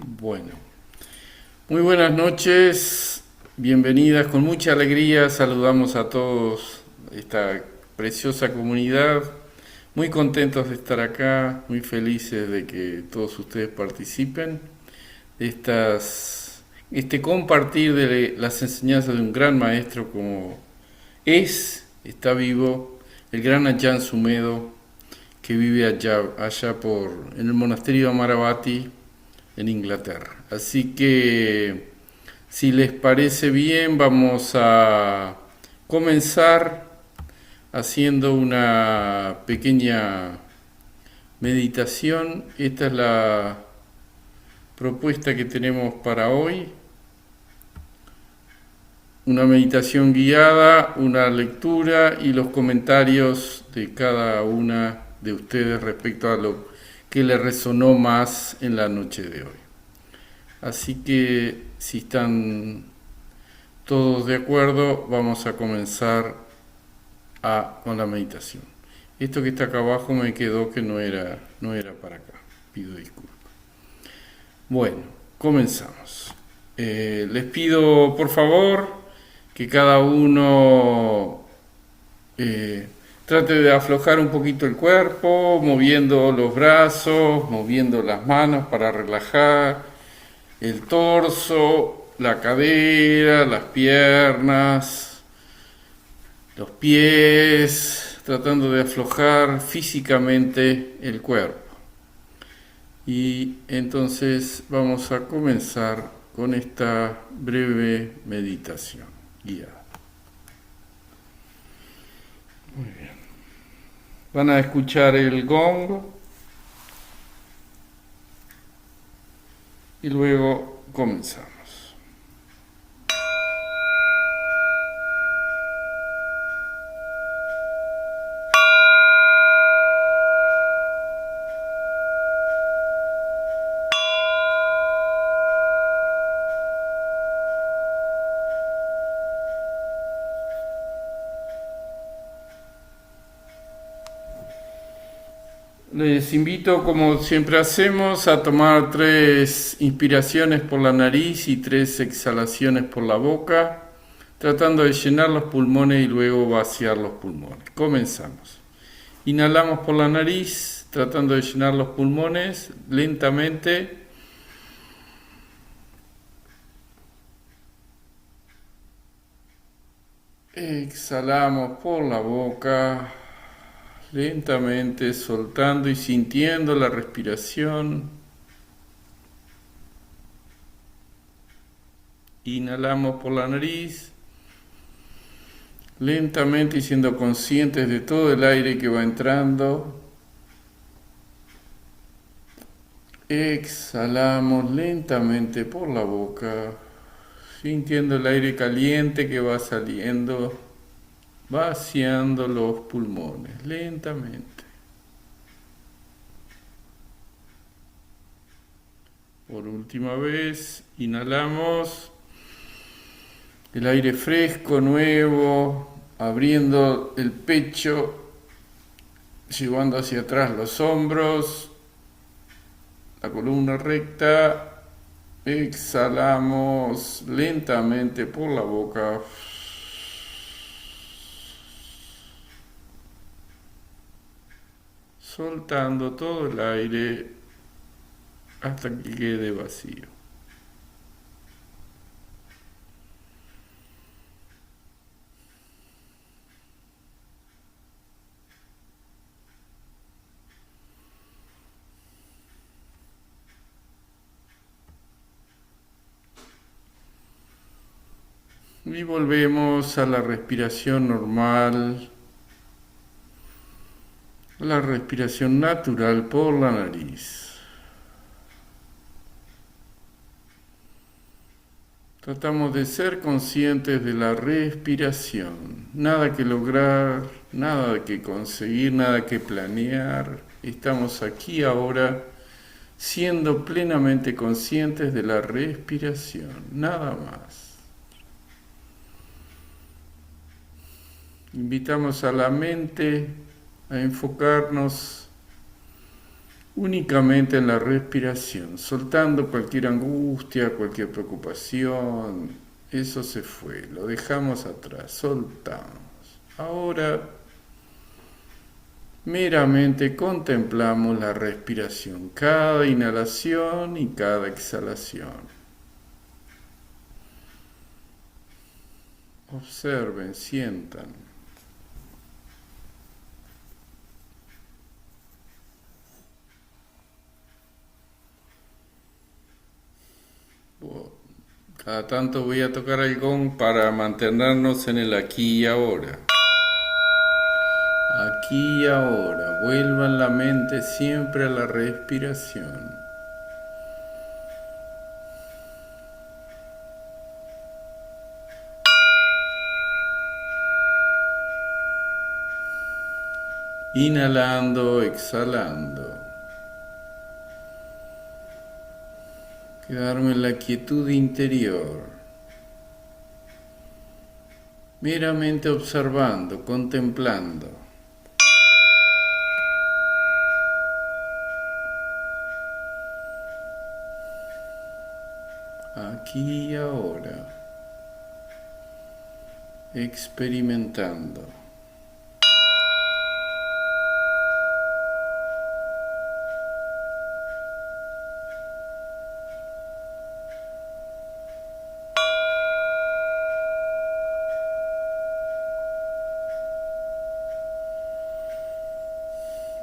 Bueno, muy buenas noches, bienvenidas, con mucha alegría saludamos a todos esta preciosa comunidad, muy contentos de estar acá, muy felices de que todos ustedes participen de este compartir de las enseñanzas de un gran maestro como está vivo, el gran Ajahn Sumedho, que vive en el monasterio de Amaravati, en Inglaterra. Así que, si les parece bien, vamos a comenzar haciendo una pequeña meditación. Esta es la propuesta que tenemos para hoy. Una meditación guiada, una lectura y los comentarios de cada una de ustedes respecto a lo que les resonó más en la noche de hoy. Así que si están todos de acuerdo, vamos a comenzar con la meditación. Esto que está acá abajo me quedó que no era para acá. Pido disculpas. Bueno, comenzamos. Les pido por favor que cada uno trate de aflojar un poquito el cuerpo, moviendo los brazos, moviendo las manos para relajar el torso, la cadera, las piernas, los pies, tratando de aflojar físicamente el cuerpo. Y entonces vamos a comenzar con esta breve meditación guiada. Muy bien. Van a escuchar el gong y luego comenzamos. Les invito, como siempre hacemos, a tomar 3 inspiraciones por la nariz y 3 exhalaciones por la boca, tratando de llenar los pulmones y luego vaciar los pulmones. Comenzamos. Inhalamos por la nariz, tratando de llenar los pulmones lentamente. Exhalamos por la boca, lentamente soltando y sintiendo la respiración. Inhalamos por la nariz, lentamente y siendo conscientes de todo el aire que va entrando. Exhalamos lentamente por la boca, sintiendo el aire caliente que va saliendo, vaciando los pulmones lentamente. Por última vez, inhalamos el aire fresco, nuevo, abriendo el pecho, llevando hacia atrás los hombros, la columna recta. Exhalamos lentamente por la boca, soltando todo el aire hasta que quede vacío. Y volvemos a la respiración normal, la respiración natural por la nariz. Tratamos de ser conscientes de la respiración. Nada que lograr, nada que conseguir, nada que planear. Estamos aquí ahora siendo plenamente conscientes de la respiración. Nada más. Invitamos a la mente a enfocarnos únicamente en la respiración, soltando cualquier angustia, cualquier preocupación. Eso se fue, lo dejamos atrás, soltamos. Ahora meramente contemplamos la respiración, cada inhalación y cada exhalación. Observen, sientan. Cada tanto voy a tocar el gong para mantenernos en el aquí y ahora. Aquí y ahora, vuelvan la mente siempre a la respiración. Inhalando, exhalando. Quedarme en la quietud interior. Meramente observando, contemplando. Aquí y ahora. Experimentando.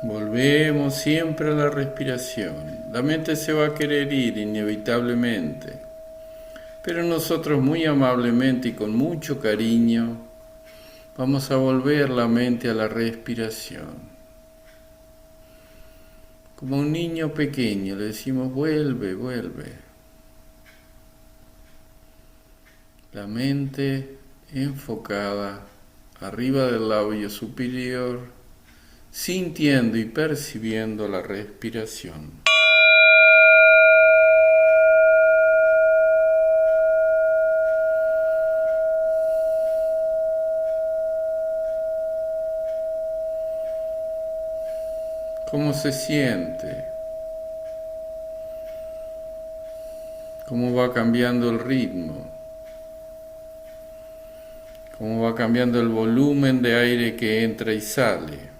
Volvemos siempre a la respiración. La mente se va a querer ir inevitablemente, pero nosotros muy amablemente y con mucho cariño vamos a volver la mente a la respiración. Como un niño pequeño le decimos vuelve, vuelve. La mente enfocada arriba del labio superior, sintiendo y percibiendo la respiración. ¿Cómo se siente? ¿Cómo va cambiando el ritmo? ¿Cómo va cambiando el volumen de aire que entra y sale?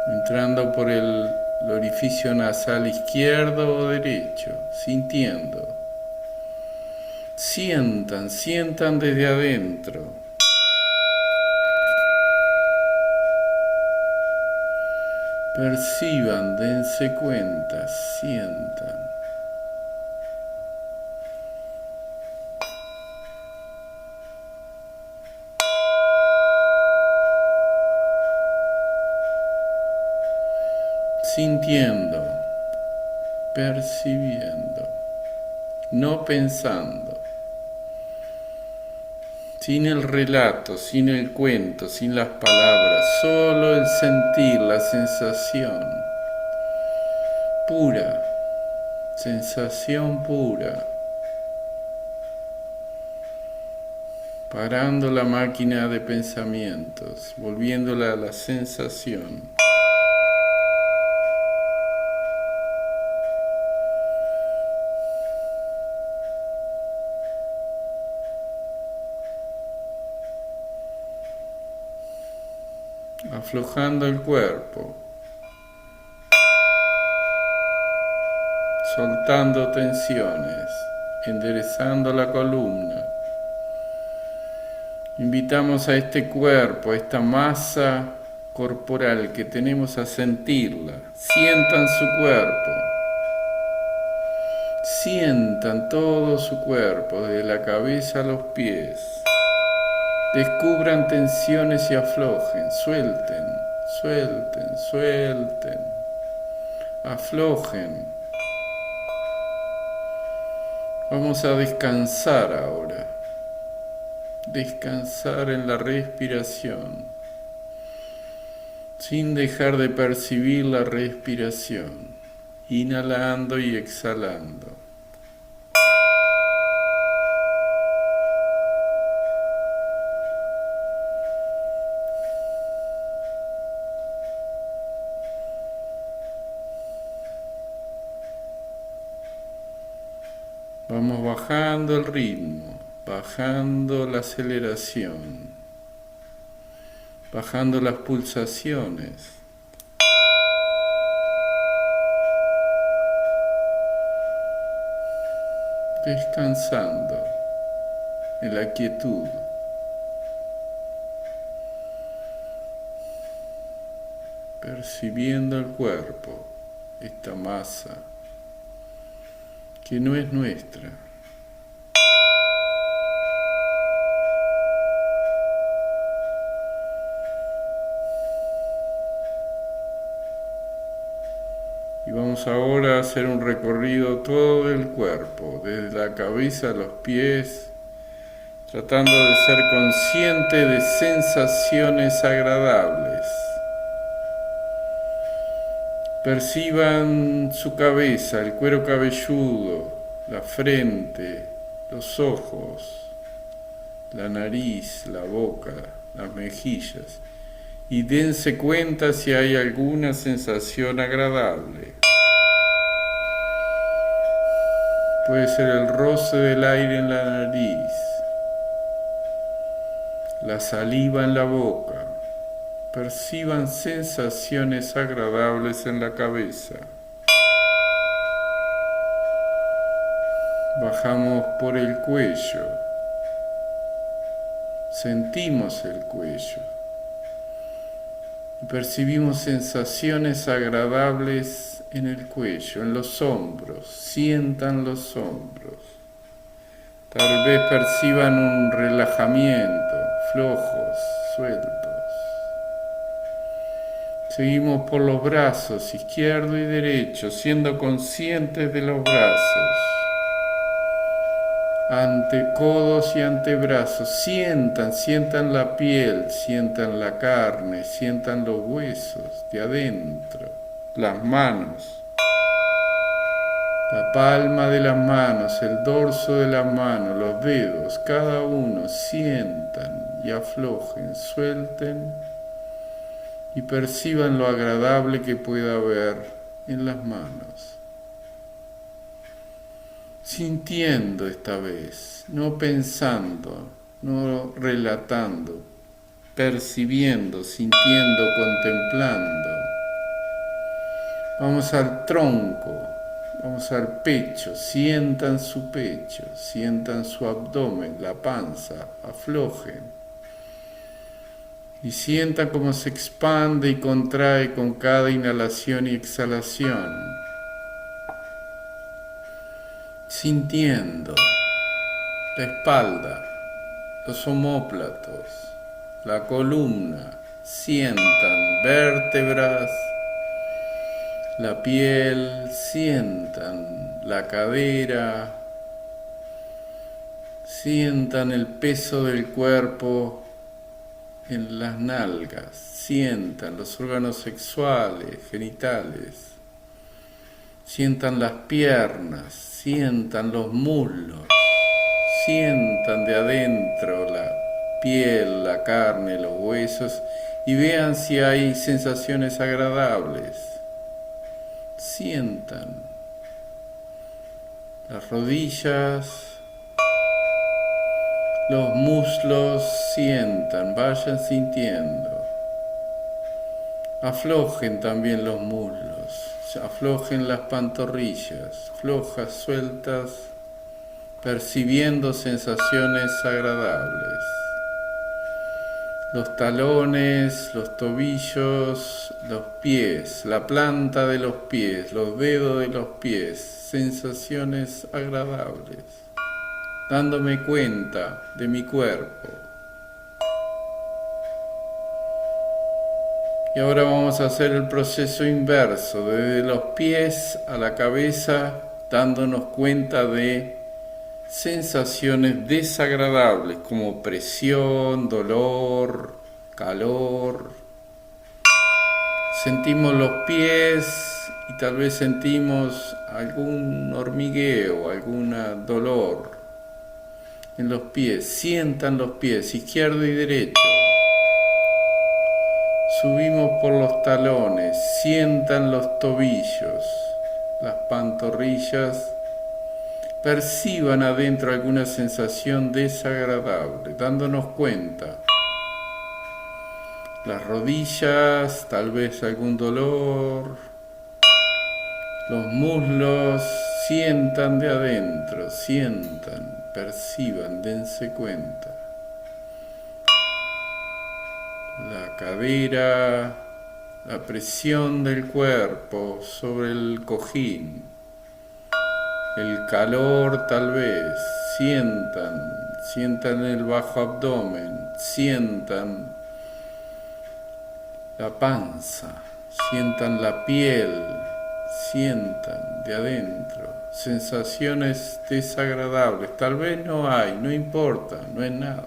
Entrando por el orificio nasal izquierdo o derecho, sintiendo. Sientan, sientan desde adentro. Perciban, dense cuenta, sientan. Sintiendo, percibiendo, no pensando, sin el relato, sin el cuento, sin las palabras, solo el sentir, la sensación pura, sensación pura, parando la máquina de pensamientos, volviéndola a la sensación. Aflojando el cuerpo, soltando tensiones, enderezando la columna. Invitamos a este cuerpo, a esta masa corporal que tenemos a sentirla. Sientan su cuerpo, sientan todo su cuerpo, desde la cabeza a los pies. Descubran tensiones y aflojen, suelten, suelten, suelten, aflojen. Vamos a descansar ahora, descansar en la respiración, sin dejar de percibir la respiración, inhalando y exhalando. Vamos bajando el ritmo, bajando la aceleración, bajando las pulsaciones. Descansando en la quietud, percibiendo el cuerpo, esta masa que no es nuestra. Y vamos ahora a hacer un recorrido todo el cuerpo, desde la cabeza a los pies, tratando de ser consciente de sensaciones agradables. Perciban su cabeza, el cuero cabelludo, la frente, los ojos, la nariz, la boca, las mejillas. Y dense cuenta si hay alguna sensación agradable. Puede ser el roce del aire en la nariz, la saliva en la boca. Perciban sensaciones agradables en la cabeza. Bajamos por el cuello. Sentimos el cuello. Percibimos sensaciones agradables en el cuello, en los hombros. Sientan los hombros. Tal vez perciban un relajamiento, flojos, sueltos. Seguimos por los brazos, izquierdo y derecho, siendo conscientes de los brazos. Antecodos y antebrazos, sientan la piel, sientan la carne, sientan los huesos de adentro, las manos, la palma de las manos, el dorso de las manos, los dedos, cada uno sientan y aflojen, suelten y perciban lo agradable que pueda haber en las manos. Sintiendo esta vez, no pensando, no relatando, percibiendo, sintiendo, contemplando. Vamos al tronco, vamos al pecho, sientan su pecho, sientan su abdomen, la panza, aflojen. Y sientan cómo se expande y contrae con cada inhalación y exhalación. Sintiendo la espalda, los omóplatos, la columna, sientan vértebras, la piel, sientan la cadera, sientan el peso del cuerpo en las nalgas, sientan los órganos sexuales, genitales, sientan las piernas, sientan los muslos, sientan de adentro la piel, la carne, los huesos y vean si hay sensaciones agradables. Sientan las rodillas, los muslos, sientan, vayan sintiendo. Aflojen también los muslos. Aflojen las pantorrillas, flojas, sueltas, percibiendo sensaciones agradables. Los talones, los tobillos, los pies, la planta de los pies, los dedos de los pies, sensaciones agradables, dándome cuenta de mi cuerpo. Y ahora vamos a hacer el proceso inverso, desde los pies a la cabeza, dándonos cuenta de sensaciones desagradables como presión, dolor, calor. Sentimos los pies y tal vez sentimos algún hormigueo, algún dolor en los pies. Sientan los pies, izquierdo y derecho. Subimos por los talones, sientan los tobillos, las pantorrillas, perciban adentro alguna sensación desagradable, dándonos cuenta. Las rodillas, tal vez algún dolor. Los muslos, sientan de adentro, sientan, perciban, dense cuenta. La cadera, la presión del cuerpo sobre el cojín, el calor tal vez, sientan el bajo abdomen, sientan la panza, sientan la piel, sientan de adentro sensaciones desagradables, tal vez no hay, no importa, no es nada.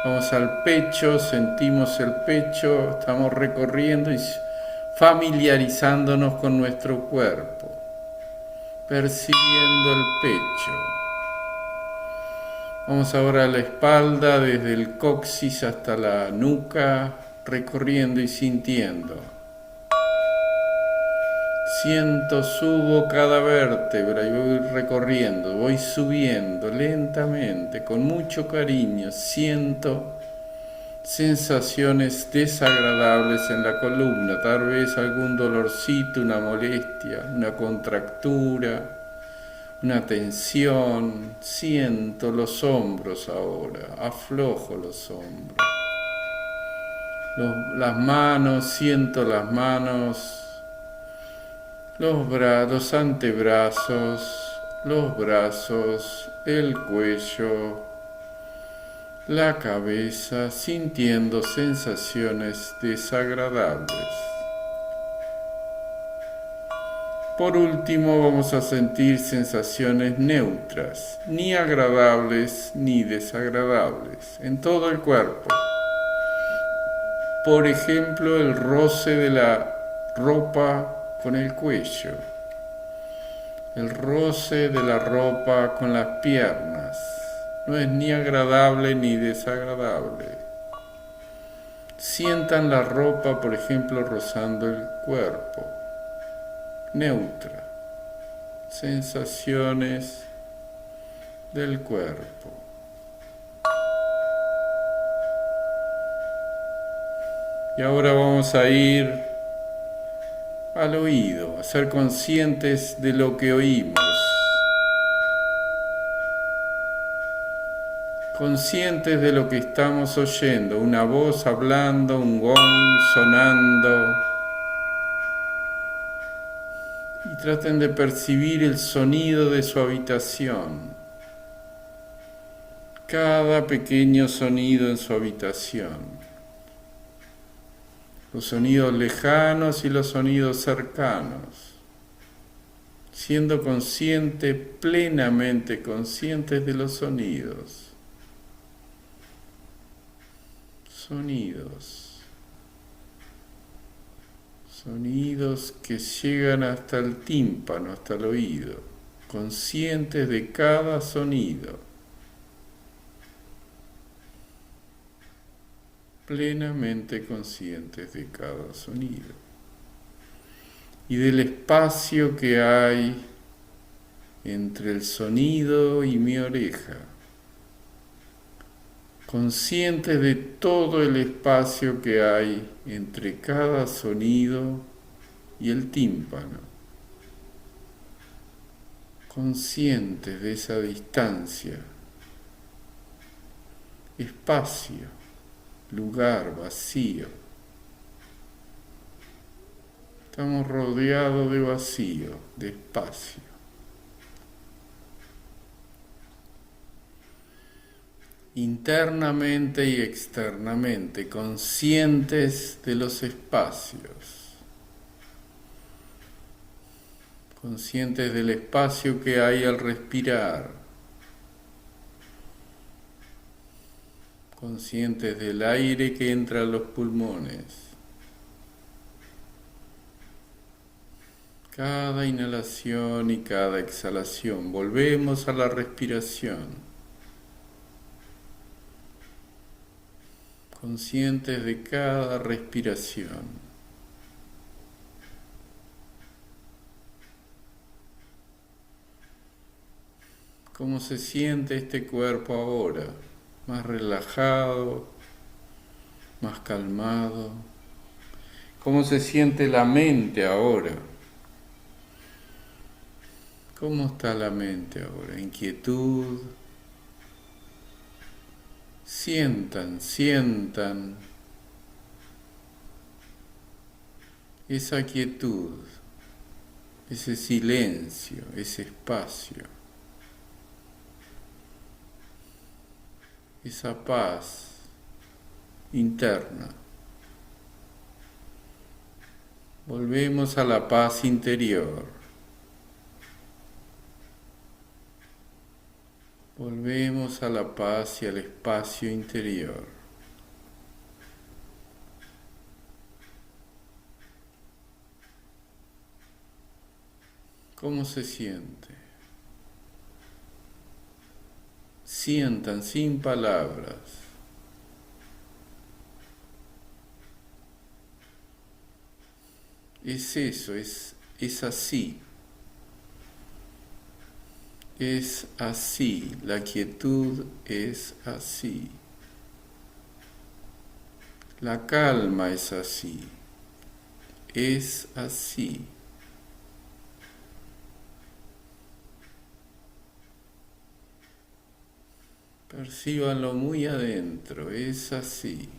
Vamos al pecho, sentimos el pecho, estamos recorriendo y familiarizándonos con nuestro cuerpo, percibiendo el pecho. Vamos ahora a la espalda, desde el coxis hasta la nuca, recorriendo y sintiendo. Siento, subo cada vértebra y voy recorriendo, voy subiendo lentamente, con mucho cariño. Siento sensaciones desagradables en la columna, tal vez algún dolorcito, una molestia, una contractura, una tensión. Siento los hombros ahora, aflojo los hombros. Las manos, siento las manos. Los antebrazos, los brazos, el cuello, la cabeza, sintiendo sensaciones desagradables. Por último, vamos a sentir sensaciones neutras, ni agradables ni desagradables, en todo el cuerpo. Por ejemplo, el roce de la ropa con el cuello, el roce de la ropa con las piernas, no es ni agradable ni desagradable. Sientan la ropa, por ejemplo, rozando el cuerpo, neutra, sensaciones del cuerpo. Y ahora vamos a ir al oído, a ser conscientes de lo que oímos, conscientes de lo que estamos oyendo, una voz hablando, un gong sonando, y traten de percibir el sonido de su habitación, cada pequeño sonido en su habitación. Los sonidos lejanos y los sonidos cercanos, siendo conscientes, plenamente conscientes de los sonidos. Sonidos que llegan hasta el tímpano, hasta el oído, conscientes de cada sonido. Plenamente conscientes de cada sonido y del espacio que hay entre el sonido y mi oreja, conscientes de todo el espacio que hay entre cada sonido y el tímpano, conscientes de esa distancia, espacio, lugar vacío. Estamos rodeados de vacío, de espacio. Internamente y externamente, conscientes de los espacios. Conscientes del espacio que hay al respirar. Conscientes del aire que entra a los pulmones. Cada inhalación y cada exhalación. Volvemos a la respiración. Conscientes de cada respiración. ¿Cómo se siente este cuerpo ahora? Más relajado, más calmado. ¿Cómo se siente la mente ahora? ¿Cómo está la mente ahora? Inquietud. Sientan esa quietud, ese silencio, ese espacio, esa paz interna. Volvemos a la paz interior. Volvemos a la paz y al espacio interior. ¿Cómo se siente? Sientan sin palabras. Es eso, es así. Es así, la quietud es así. La calma es así. Es así. Percíbanlo muy adentro, es así.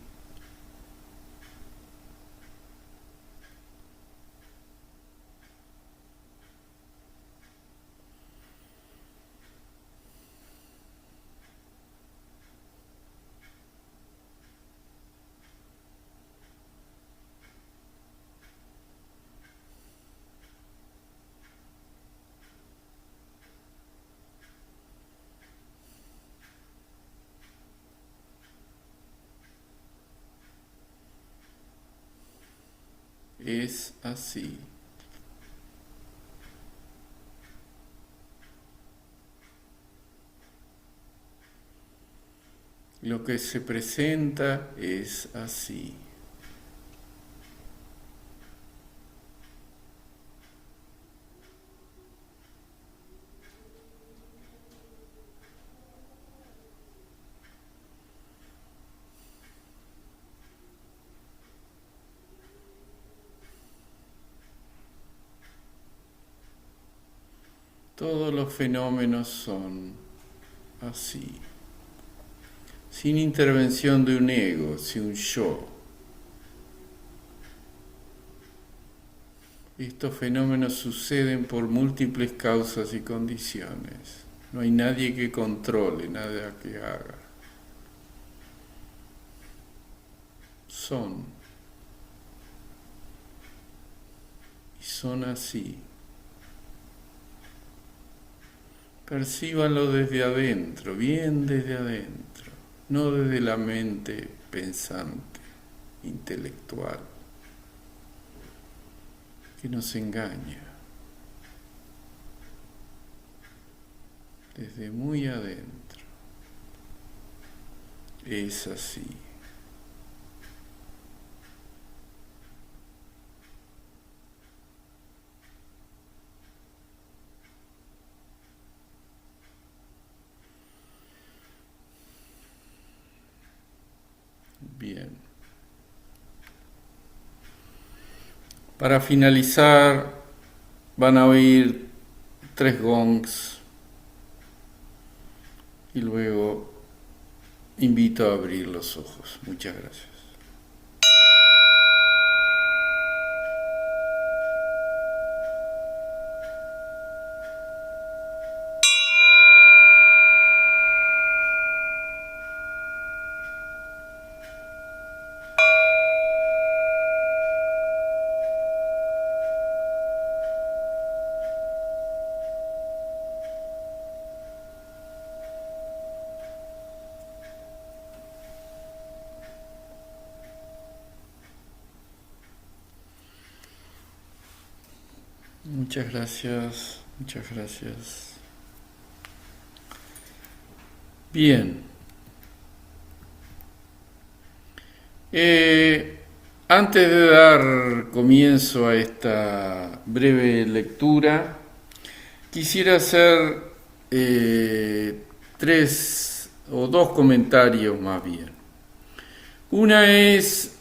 Es así. Lo que se presenta es así. Todos los fenómenos son así, sin intervención de un ego, sin un yo. Estos fenómenos suceden por múltiples causas y condiciones. No hay nadie que controle, nada que haga. Son. Y son así. Percíbanlo desde adentro, bien desde adentro, no desde la mente pensante, intelectual, que nos engaña. Desde muy adentro. Es así. Bien. Para finalizar, van a oír 3 gongs y luego invito a abrir los ojos. Muchas gracias. Muchas gracias, muchas gracias. Bien. Antes de dar comienzo a esta breve lectura, quisiera hacer tres o dos comentarios más bien. Una es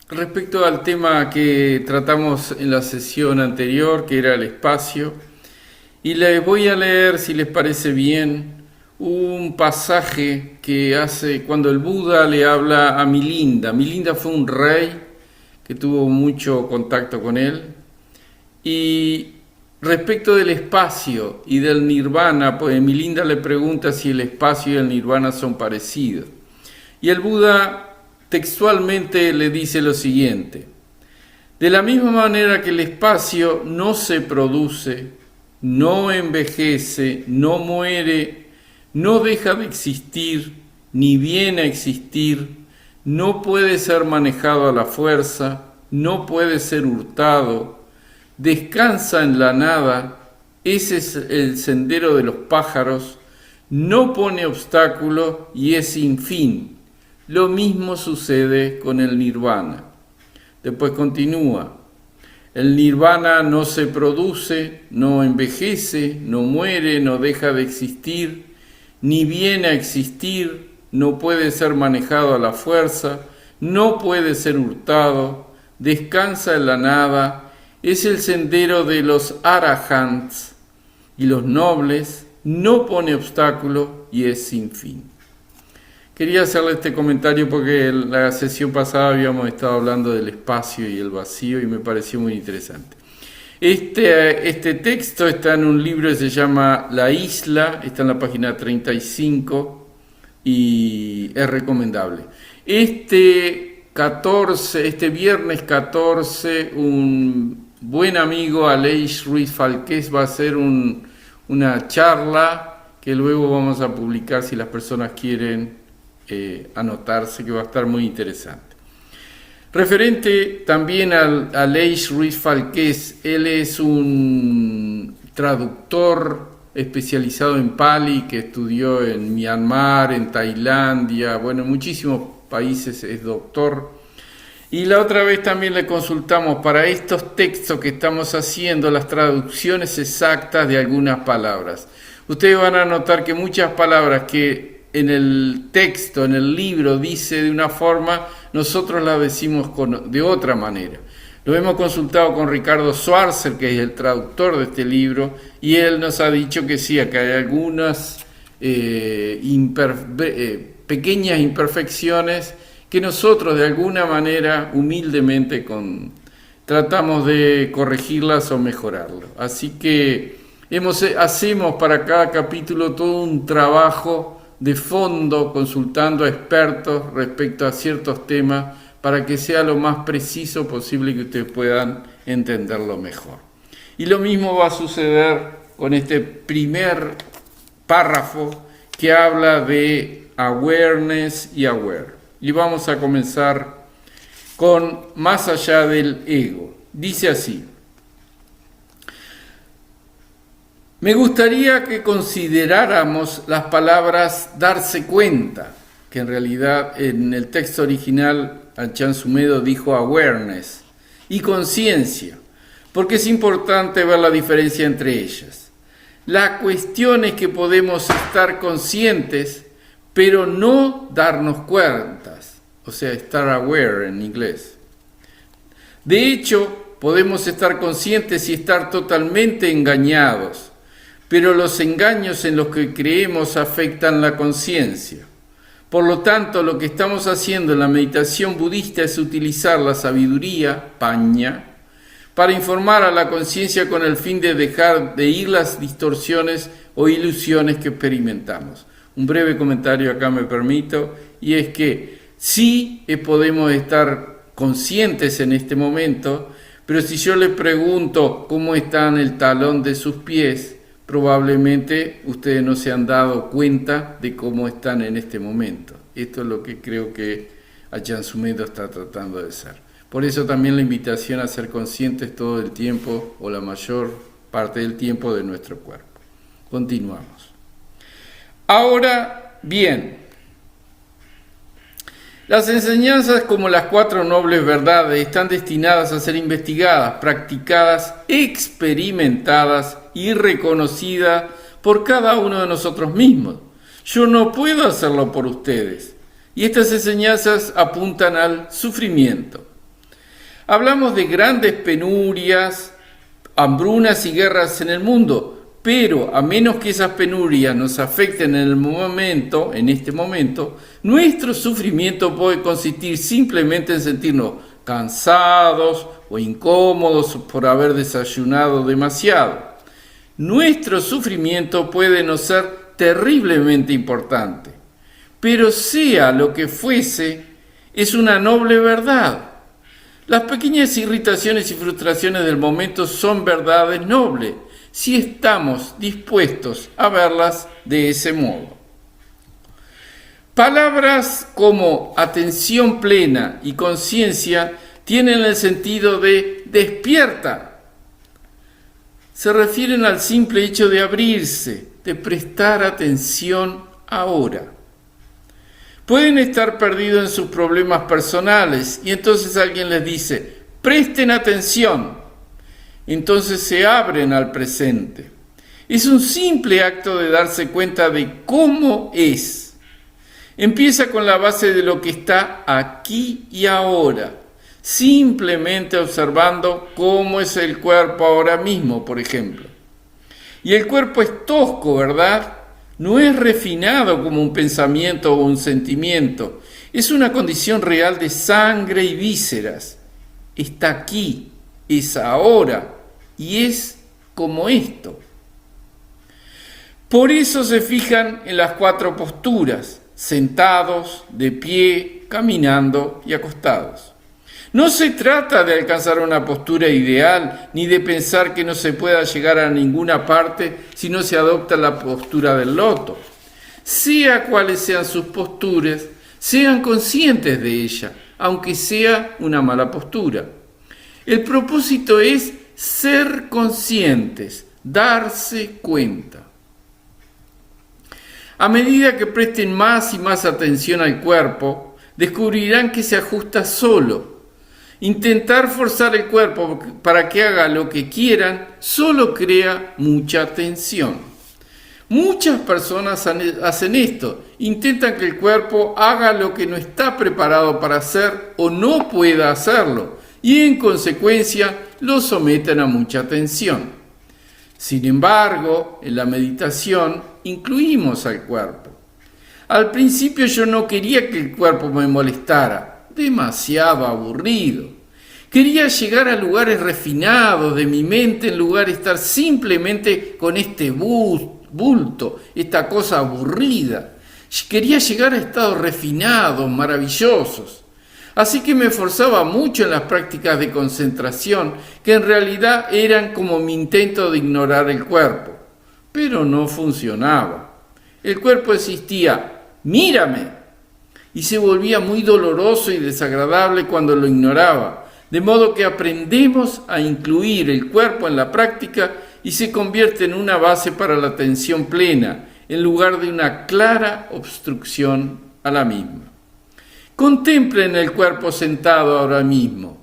respecto al tema que tratamos en la sesión anterior, que era el espacio, y les voy a leer, si les parece bien, un pasaje que hace cuando el Buda le habla a Milinda. Milinda fue un rey que tuvo mucho contacto con él, y respecto del espacio y del nirvana, pues Milinda le pregunta si el espacio y el nirvana son parecidos. Y el Buda textualmente le dice lo siguiente: de la misma manera que el espacio no se produce, no envejece, no muere, no deja de existir, ni viene a existir, no puede ser manejado a la fuerza, no puede ser hurtado, descansa en la nada, ese es el sendero de los pájaros, no pone obstáculo y es sin fin. Lo mismo sucede con el nirvana. Después continúa: el nirvana no se produce, no envejece, no muere, no deja de existir, ni viene a existir, no puede ser manejado a la fuerza, no puede ser hurtado, descansa en la nada, es el sendero de los arahants y los nobles, no pone obstáculo y es sin fin. Quería hacerle este comentario porque en la sesión pasada habíamos estado hablando del espacio y el vacío y me pareció muy interesante. Este texto está en un libro que se llama La Isla, está en la página 35 y es recomendable. Este viernes 14, un buen amigo, Aleix Ruiz Falqués, va a hacer una charla que luego vamos a publicar si las personas quieren anotarse, que va a estar muy interesante. Referente también a Aleix Ruiz Falqués, él es un traductor especializado en Pali que estudió en Myanmar, en Tailandia, bueno, en muchísimos países es doctor. Y la otra vez también le consultamos para estos textos que estamos haciendo las traducciones exactas de algunas palabras. Ustedes van a notar que muchas palabras que en el texto, en el libro, dice de una forma, nosotros las decimos de otra manera. Lo hemos consultado con Ricardo Schwarzer, que es el traductor de este libro, y él nos ha dicho que sí, que hay algunas pequeñas imperfecciones que nosotros de alguna manera, humildemente, tratamos de corregirlas o mejorarlas. Así que hacemos para cada capítulo todo un trabajo de fondo, consultando a expertos respecto a ciertos temas, para que sea lo más preciso posible y que ustedes puedan entenderlo mejor. Y lo mismo va a suceder con este primer párrafo que habla de awareness y aware. Y vamos a comenzar con más allá del ego. Dice así: me gustaría que consideráramos las palabras darse cuenta, que en realidad en el texto original Achan Sumedo dijo awareness, y conciencia, porque es importante ver la diferencia entre ellas. La cuestión es que podemos estar conscientes, pero no darnos cuentas, o sea, estar aware en inglés. De hecho, podemos estar conscientes y estar totalmente engañados, pero los engaños en los que creemos afectan la conciencia. Por lo tanto, lo que estamos haciendo en la meditación budista es utilizar la sabiduría, paña, para informar a la conciencia con el fin de dejar de ir las distorsiones o ilusiones que experimentamos. Un breve comentario acá me permito, y es que sí podemos estar conscientes en este momento, pero si yo les pregunto cómo está en el talón de sus pies, probablemente ustedes no se han dado cuenta de cómo están en este momento. Esto es lo que creo que Achan Sumedo está tratando de hacer. Por eso también la invitación a ser conscientes todo el tiempo, o la mayor parte del tiempo, de nuestro cuerpo. Continuamos. Ahora bien, Las enseñanzas como las 4 nobles verdades están destinadas a ser investigadas, practicadas, experimentadas y reconocidas por cada uno de nosotros mismos. Yo no puedo hacerlo por ustedes. Y estas enseñanzas apuntan al sufrimiento. Hablamos de grandes penurias, hambrunas y guerras en el mundo, pero a menos que esas penurias nos afecten en este momento, nuestro sufrimiento puede consistir simplemente en sentirnos cansados o incómodos por haber desayunado demasiado. Nuestro sufrimiento puede no ser terriblemente importante, pero sea lo que fuese, es una noble verdad. Las pequeñas irritaciones y frustraciones del momento son verdades nobles, si estamos dispuestos a verlas de ese modo. Palabras como atención plena y conciencia tienen el sentido de despierta. Se refieren al simple hecho de abrirse, de prestar atención ahora. Pueden estar perdidos en sus problemas personales y entonces alguien les dice, presten atención. Entonces se abren al presente. Es un simple acto de darse cuenta de cómo es. Empieza con la base de lo que está aquí y ahora, simplemente observando cómo es el cuerpo ahora mismo, por ejemplo. Y el cuerpo es tosco, ¿verdad? No es refinado como un pensamiento o un sentimiento. Es una condición real de sangre y vísceras. Está aquí, es ahora y es como esto. Por eso se fijan en las 4 posturas, sentados, de pie, caminando y acostados. No se trata de alcanzar una postura ideal, ni de pensar que no se pueda llegar a ninguna parte si no se adopta la postura del loto. Sea cuales sean sus posturas, sean conscientes de ella, aunque sea una mala postura. El propósito es ser conscientes, darse cuenta. A medida que presten más y más atención al cuerpo, descubrirán que se ajusta solo. Intentar forzar el cuerpo para que haga lo que quieran solo crea mucha tensión. Muchas personas hacen esto, intentan que el cuerpo haga lo que no está preparado para hacer o no pueda hacerlo y en consecuencia lo someten a mucha tensión. Sin embargo, en la meditación incluimos al cuerpo. Al principio yo no quería que el cuerpo me molestara, demasiado aburrido. Quería llegar a lugares refinados de mi mente en lugar de estar simplemente con este bulto, esta cosa aburrida. Quería llegar a estados refinados, maravillosos. Así que me esforzaba mucho en las prácticas de concentración, que en realidad eran como mi intento de ignorar el cuerpo. Pero no funcionaba. El cuerpo insistía, mírame, y se volvía muy doloroso y desagradable cuando lo ignoraba, de modo que aprendemos a incluir el cuerpo en la práctica y se convierte en una base para la atención plena, en lugar de una clara obstrucción a la misma. Contemplen el cuerpo sentado ahora mismo.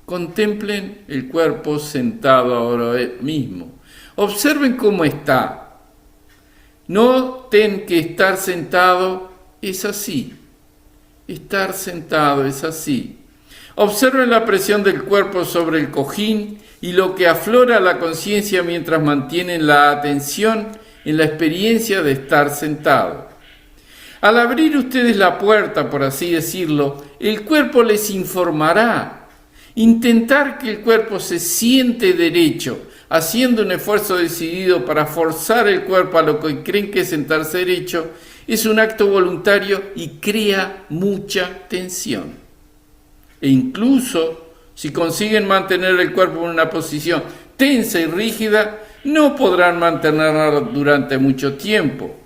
Contemplen el cuerpo sentado ahora mismo. Observen cómo está. Noten que estar sentado es así. Estar sentado es así. Observen la presión del cuerpo sobre el cojín y lo que aflora la conciencia mientras mantienen la atención en la experiencia de estar sentado. Al abrir ustedes la puerta, por así decirlo, el cuerpo les informará. Intentar que el cuerpo se siente derecho, haciendo un esfuerzo decidido para forzar el cuerpo a lo que creen que es sentarse derecho, es un acto voluntario y crea mucha tensión. E incluso si consiguen mantener el cuerpo en una posición tensa y rígida, no podrán mantenerla durante mucho tiempo.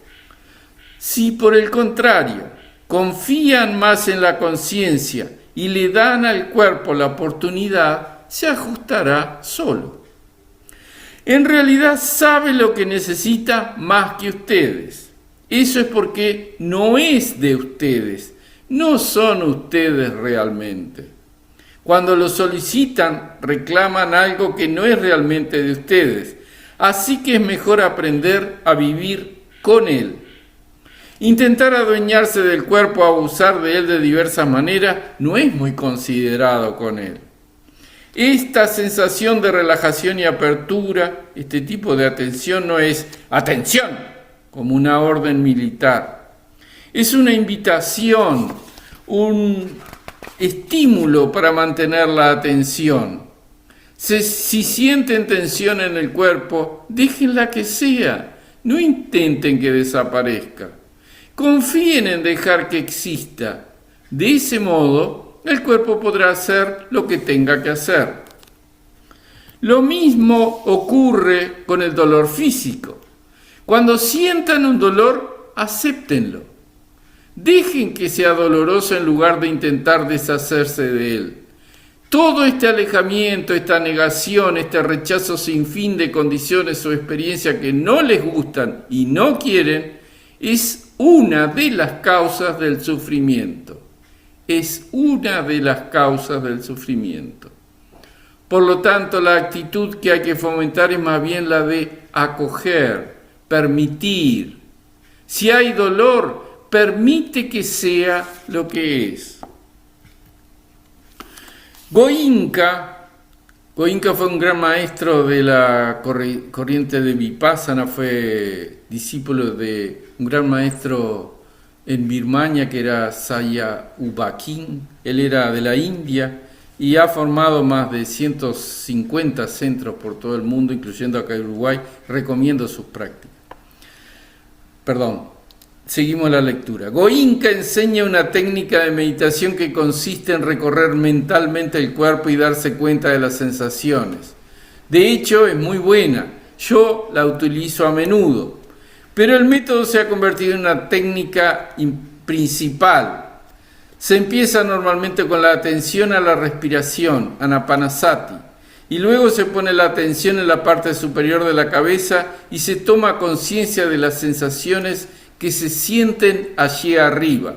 Si por el contrario confían más en la conciencia y le dan al cuerpo la oportunidad, se ajustará solo. En realidad sabe lo que necesita más que ustedes. Eso es porque no es de ustedes, no son ustedes realmente. Cuando lo solicitan, reclaman algo que no es realmente de ustedes. Así que es mejor aprender a vivir con él. Intentar adueñarse del cuerpo, abusar de él de diversas maneras, no es muy considerado con él. Esta sensación de relajación y apertura, este tipo de atención no es atención, como una orden militar. Es una invitación, un estímulo para mantener la atención. Si sienten tensión en el cuerpo, déjenla que sea, no intenten que desaparezca. Confíen en dejar que exista. De ese modo, el cuerpo podrá hacer lo que tenga que hacer. Lo mismo ocurre con el dolor físico. Cuando sientan un dolor, acéptenlo. Dejen que sea doloroso en lugar de intentar deshacerse de él. Todo este alejamiento, esta negación, este rechazo sin fin de condiciones o experiencias que no les gustan y no quieren, es una de las causas del sufrimiento. Es una de las causas del sufrimiento. Por lo tanto, la actitud que hay que fomentar es más bien la de acoger, permitir. Si hay dolor, permite que sea lo que es. Goenka fue un gran maestro de la corriente de Vipassana, fue discípulo de un gran maestro en Birmania que era Saya Ubakin. Él era de la India y ha formado más de 150 centros por todo el mundo, incluyendo acá en Uruguay. Recomiendo sus prácticas. Seguimos la lectura. Goenka enseña una técnica de meditación que consiste en recorrer mentalmente el cuerpo y darse cuenta de las sensaciones. De hecho, es muy buena. Yo la utilizo a menudo. Pero el método se ha convertido en una técnica principal. Se empieza normalmente con la atención a la respiración, anapanasati, y luego se pone la atención en la parte superior de la cabeza y se toma conciencia de las sensaciones que se sienten allí arriba.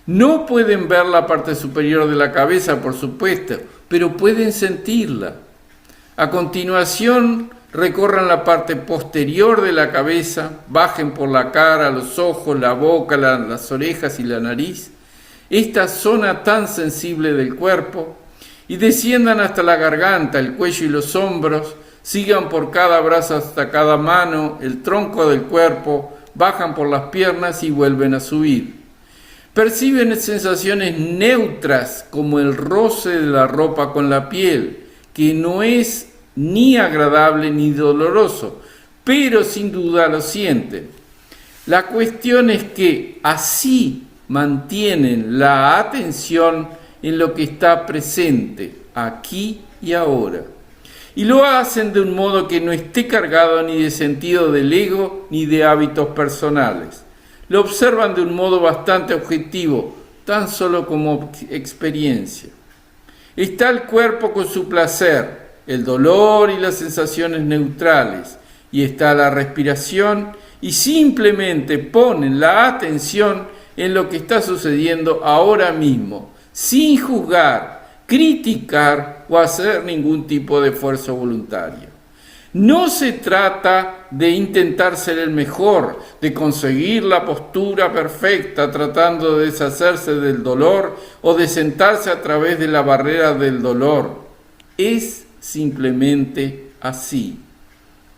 No pueden ver la parte superior de la cabeza, por supuesto, pero pueden sentirla. A continuación, recorran la parte posterior de la cabeza, bajen por la cara, los ojos, la boca, las orejas y la nariz, esta zona tan sensible del cuerpo, y desciendan hasta la garganta, el cuello y los hombros, sigan por cada brazo hasta cada mano, el tronco del cuerpo, bajan por las piernas y vuelven a subir. Perciben sensaciones neutras como el roce de la ropa con la piel, que no es ni agradable ni doloroso, pero sin duda lo sienten. La cuestión es que así mantienen la atención en lo que está presente, aquí y ahora. Y lo hacen de un modo que no esté cargado ni de sentido del ego ni de hábitos personales. Lo observan de un modo bastante objetivo, tan solo como experiencia. Está el cuerpo con su placer, el dolor y las sensaciones neutrales, y está la respiración, y simplemente ponen la atención en lo que está sucediendo ahora mismo, sin juzgar, criticar o hacer ningún tipo de esfuerzo voluntario. No se trata de intentar ser el mejor, de conseguir la postura perfecta tratando de deshacerse del dolor o de sentarse a través de la barrera del dolor. Es simplemente así.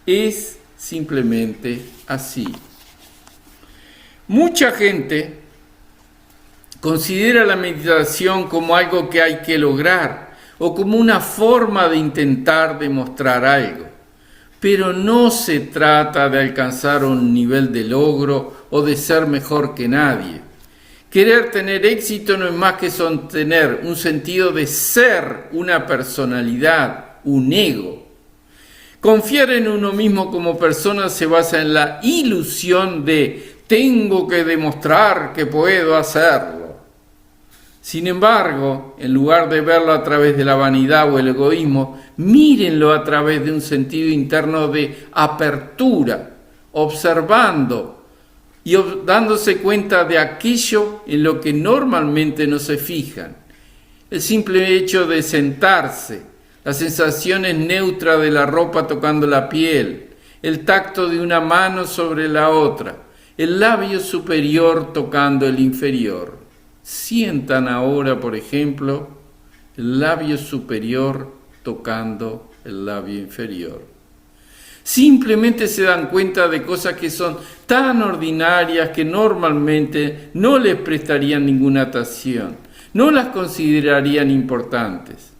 Es simplemente así. Mucha gente considera la meditación como algo que hay que lograr o como una forma de intentar demostrar algo. Pero no se trata de alcanzar un nivel de logro o de ser mejor que nadie. Querer tener éxito no es más que tener un sentido de ser una personalidad, un ego. Confiar en uno mismo como persona se basa en la ilusión de tengo que demostrar que puedo hacerlo. Sin embargo, en lugar de verlo a través de la vanidad o el egoísmo, mírenlo a través de un sentido interno de apertura, observando y dándose cuenta de aquello en lo que normalmente no se fijan. El simple hecho de sentarse, las sensaciones neutras de la ropa tocando la piel, el tacto de una mano sobre la otra, el labio superior tocando el inferior. Sientan ahora, por ejemplo, el labio superior tocando el labio inferior. Simplemente se dan cuenta de cosas que son tan ordinarias que normalmente no les prestarían ninguna atención, no las considerarían importantes.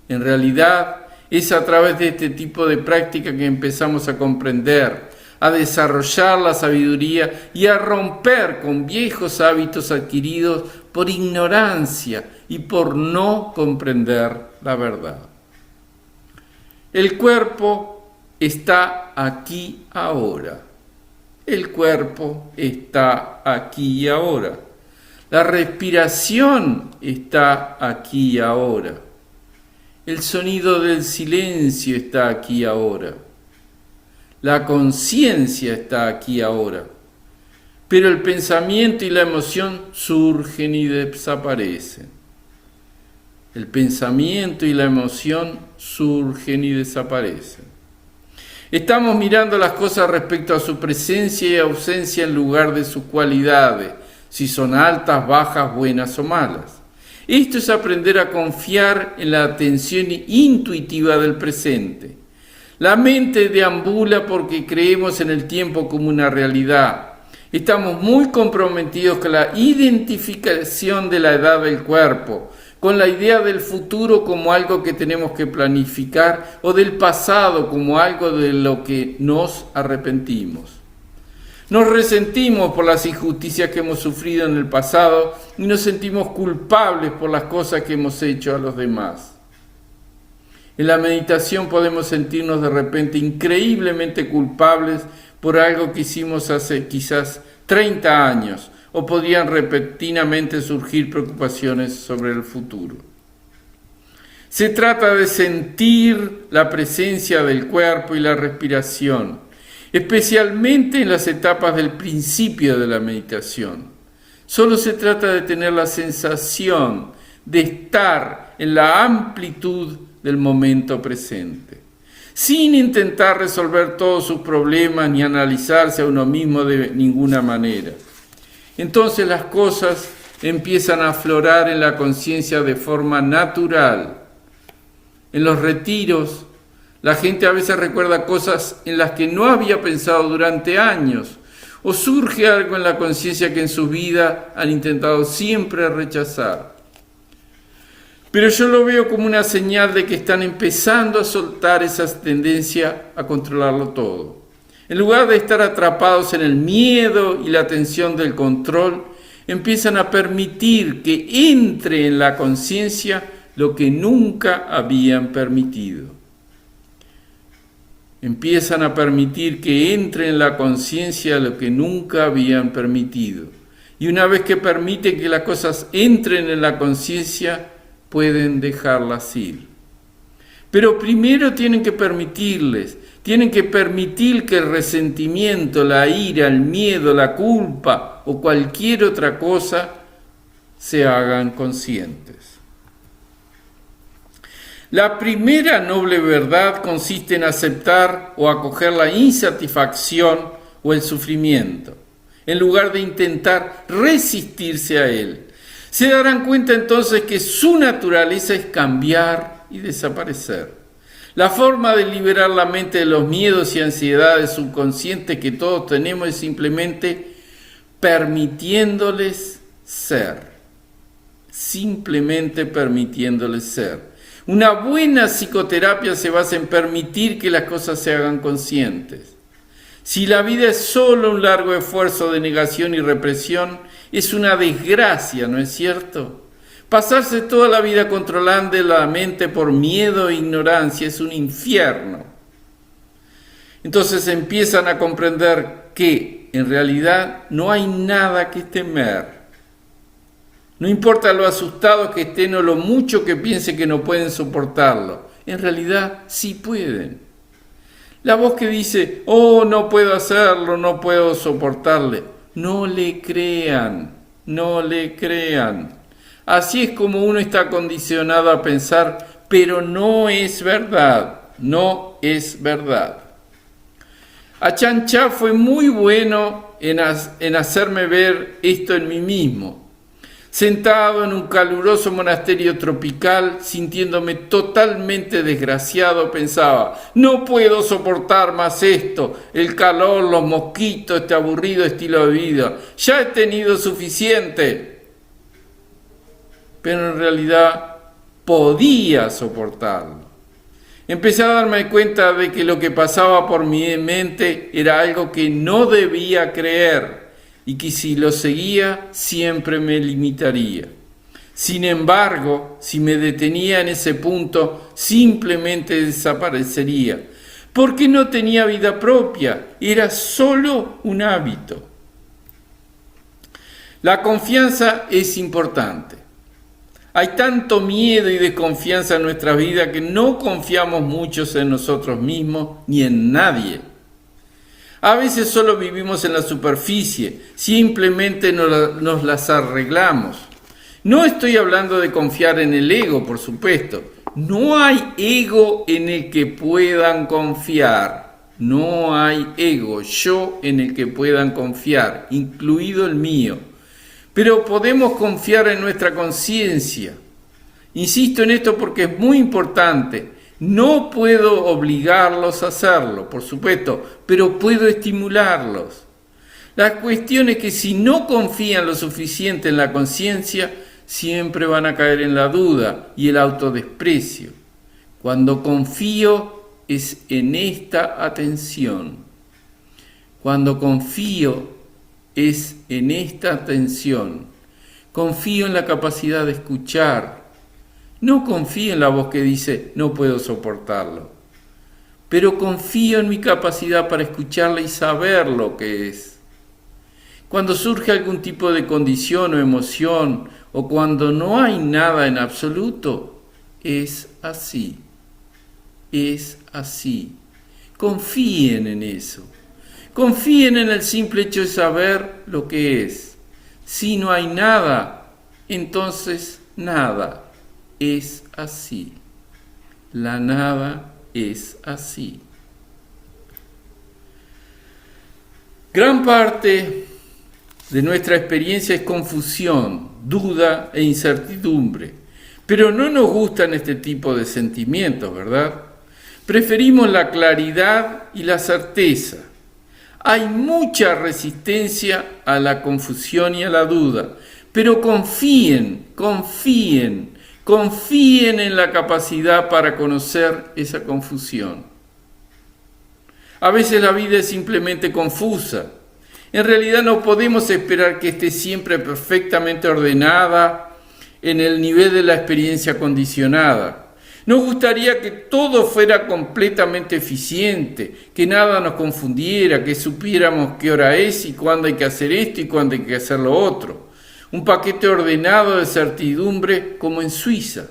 En realidad, es a través de este tipo de práctica que empezamos a comprender, a desarrollar la sabiduría y a romper con viejos hábitos adquiridos por ignorancia y por no comprender la verdad. El cuerpo está aquí ahora. El cuerpo está aquí y ahora. La respiración está aquí y ahora. El sonido del silencio está aquí ahora. La conciencia está aquí ahora. Pero el pensamiento y la emoción surgen y desaparecen. El pensamiento y la emoción surgen y desaparecen. Estamos mirando las cosas respecto a su presencia y ausencia en lugar de sus cualidades, si son altas, bajas, buenas o malas. Esto es aprender a confiar en la atención intuitiva del presente. La mente deambula porque creemos en el tiempo como una realidad. Estamos muy comprometidos con la identificación de la edad del cuerpo, con la idea del futuro como algo que tenemos que planificar o del pasado como algo de lo que nos arrepentimos. Nos resentimos por las injusticias que hemos sufrido en el pasado y nos sentimos culpables por las cosas que hemos hecho a los demás. En la meditación podemos sentirnos de repente increíblemente culpables por algo que hicimos hace quizás 30 años, o podrían repentinamente surgir preocupaciones sobre el futuro. Se trata de sentir la presencia del cuerpo y la respiración, especialmente en las etapas del principio de la meditación. Solo se trata de tener la sensación de estar en la amplitud del momento presente, sin intentar resolver todos sus problemas ni analizarse a uno mismo de ninguna manera. Entonces las cosas empiezan a aflorar en la conciencia de forma natural. En los retiros, la gente a veces recuerda cosas en las que no había pensado durante años, o surge algo en la conciencia que en su vida han intentado siempre rechazar. Pero yo lo veo como una señal de que están empezando a soltar esa tendencia a controlarlo todo. En lugar de estar atrapados en el miedo y la tensión del control, empiezan a permitir que entre en la conciencia lo que nunca habían permitido. Empiezan a permitir que entre en la conciencia lo que nunca habían permitido. Y una vez que permiten que las cosas entren en la conciencia, pueden dejarlas ir. Pero primero tienen que permitir que el resentimiento, la ira, el miedo, la culpa o cualquier otra cosa se hagan conscientes. La primera noble verdad consiste en aceptar o acoger la insatisfacción o el sufrimiento, en lugar de intentar resistirse a él. Se darán cuenta entonces que su naturaleza es cambiar y desaparecer. La forma de liberar la mente de los miedos y ansiedades subconscientes que todos tenemos es simplemente permitiéndoles ser. Simplemente permitiéndoles ser. Una buena psicoterapia se basa en permitir que las cosas se hagan conscientes. Si la vida es solo un largo esfuerzo de negación y represión, es una desgracia, ¿no es cierto? Pasarse toda la vida controlando la mente por miedo e ignorancia es un infierno. Entonces empiezan a comprender que en realidad no hay nada que temer. No importa lo asustados que estén o lo mucho que piensen que no pueden soportarlo. En realidad sí pueden. La voz que dice, oh, no puedo hacerlo, no puedo soportarle, No le crean, no le crean. Así es como uno está condicionado a pensar, pero no es verdad, no es verdad. Ajahn Chah fue muy bueno en hacerme ver esto en mí mismo. Sentado en un caluroso monasterio tropical, sintiéndome totalmente desgraciado, pensaba, no puedo soportar más esto, el calor, los mosquitos, este aburrido estilo de vida, ya he tenido suficiente. Pero en realidad podía soportarlo. Empecé a darme cuenta de que lo que pasaba por mi mente era algo que no debía creer y que si lo seguía siempre me limitaría. Sin embargo, si me detenía en ese punto, simplemente desaparecería, porque no tenía vida propia, era solo un hábito. La confianza es importante. Hay tanto miedo y desconfianza en nuestra vida que no confiamos muchos en nosotros mismos ni en nadie. A veces solo vivimos en la superficie, simplemente nos las arreglamos. No estoy hablando de confiar en el ego, por supuesto. No hay ego en el que puedan confiar. No hay ego, yo en el que puedan confiar, incluido el mío. Pero podemos confiar en nuestra conciencia. Insisto en esto porque es muy importante. No puedo obligarlos a hacerlo, por supuesto, pero puedo estimularlos. La cuestión es que si no confían lo suficiente en la conciencia, siempre van a caer en la duda y el autodesprecio. Cuando confío es en esta atención. Cuando confío es en esta atención. Confío en la capacidad de escuchar. No confío en la voz que dice, no puedo soportarlo. Pero confío en mi capacidad para escucharla y saber lo que es. Cuando surge algún tipo de condición o emoción, o cuando no hay nada en absoluto, es así. Es así. Confíen en eso. Confíen en el simple hecho de saber lo que es. Si no hay nada, entonces nada. Es así. La nada es así. Gran parte de nuestra experiencia es confusión, duda e incertidumbre. Pero no nos gustan este tipo de sentimientos, ¿verdad? Preferimos la claridad y la certeza. Hay mucha resistencia a la confusión y a la duda, pero confíen en la capacidad para conocer esa confusión. A veces la vida es simplemente confusa. En realidad no podemos esperar que esté siempre perfectamente ordenada en el nivel de la experiencia condicionada. Nos gustaría que todo fuera completamente eficiente, que nada nos confundiera, que supiéramos qué hora es y cuándo hay que hacer esto y cuándo hay que hacer lo otro. Un paquete ordenado de certidumbre como en Suiza.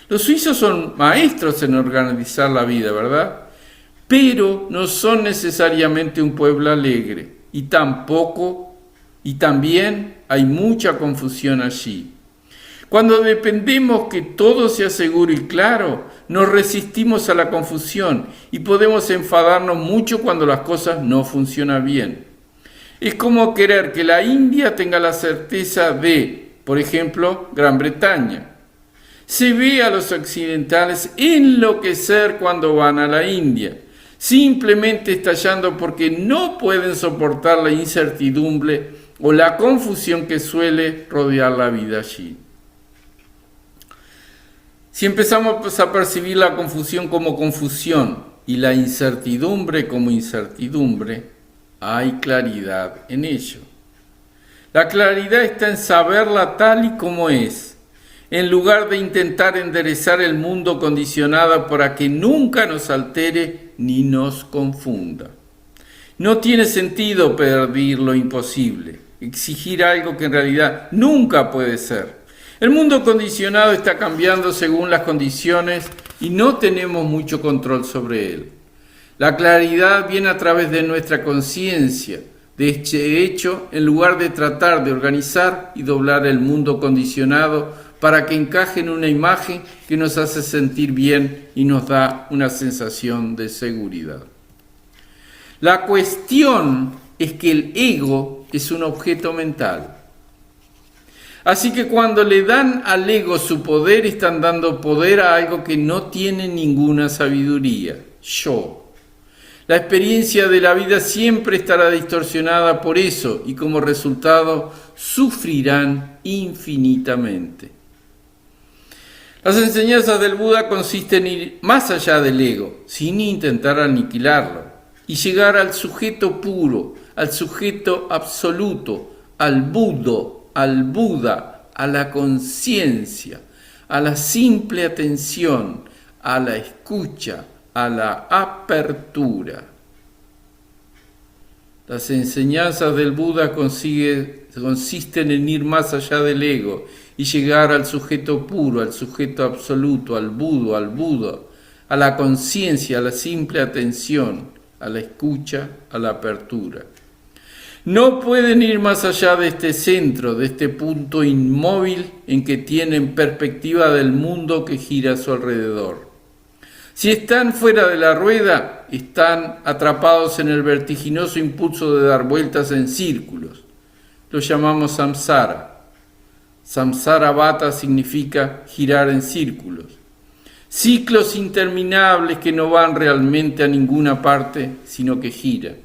Los suizos son maestros en organizar la vida, ¿verdad? Pero no son necesariamente un pueblo alegre y también hay mucha confusión allí. Cuando dependemos que todo sea seguro y claro, nos resistimos a la confusión y podemos enfadarnos mucho cuando las cosas no funcionan bien. Es como querer que la India tenga la certeza de, por ejemplo, Gran Bretaña. Se ve a los occidentales enloquecer cuando van a la India, simplemente estallando porque no pueden soportar la incertidumbre o la confusión que suele rodear la vida allí. Si empezamos a percibir la confusión como confusión y la incertidumbre como incertidumbre, hay claridad en ello. La claridad está en saberla tal y como es, en lugar de intentar enderezar el mundo condicionado para que nunca nos altere ni nos confunda. No tiene sentido pedir lo imposible, exigir algo que en realidad nunca puede ser. El mundo condicionado está cambiando según las condiciones y no tenemos mucho control sobre él. La claridad viene a través de nuestra conciencia, De este hecho, en lugar de tratar de organizar y doblar el mundo condicionado para que encaje en una imagen que nos hace sentir bien y nos da una sensación de seguridad. La cuestión es que el ego es un objeto mental. Así que cuando le dan al ego su poder, están dando poder a algo que no tiene ninguna sabiduría, yo. La experiencia de la vida siempre estará distorsionada por eso y como resultado sufrirán infinitamente. Las enseñanzas del Buda consisten en ir más allá del ego, sin intentar aniquilarlo, y llegar al sujeto puro, al sujeto absoluto, al Buda, a la conciencia, a la simple atención, a la escucha, a la apertura. Las enseñanzas del Buda consisten en ir más allá del ego y llegar al sujeto puro, al sujeto absoluto, al Buda, a la conciencia, a la simple atención, a la escucha, a la apertura. No pueden ir más allá de este centro, de este punto inmóvil en que tienen perspectiva del mundo que gira a su alrededor. Si están fuera de la rueda, están atrapados en el vertiginoso impulso de dar vueltas en círculos. Lo llamamos samsara. Samsara vata significa girar en círculos. Ciclos interminables que no van realmente a ninguna parte, sino que giran.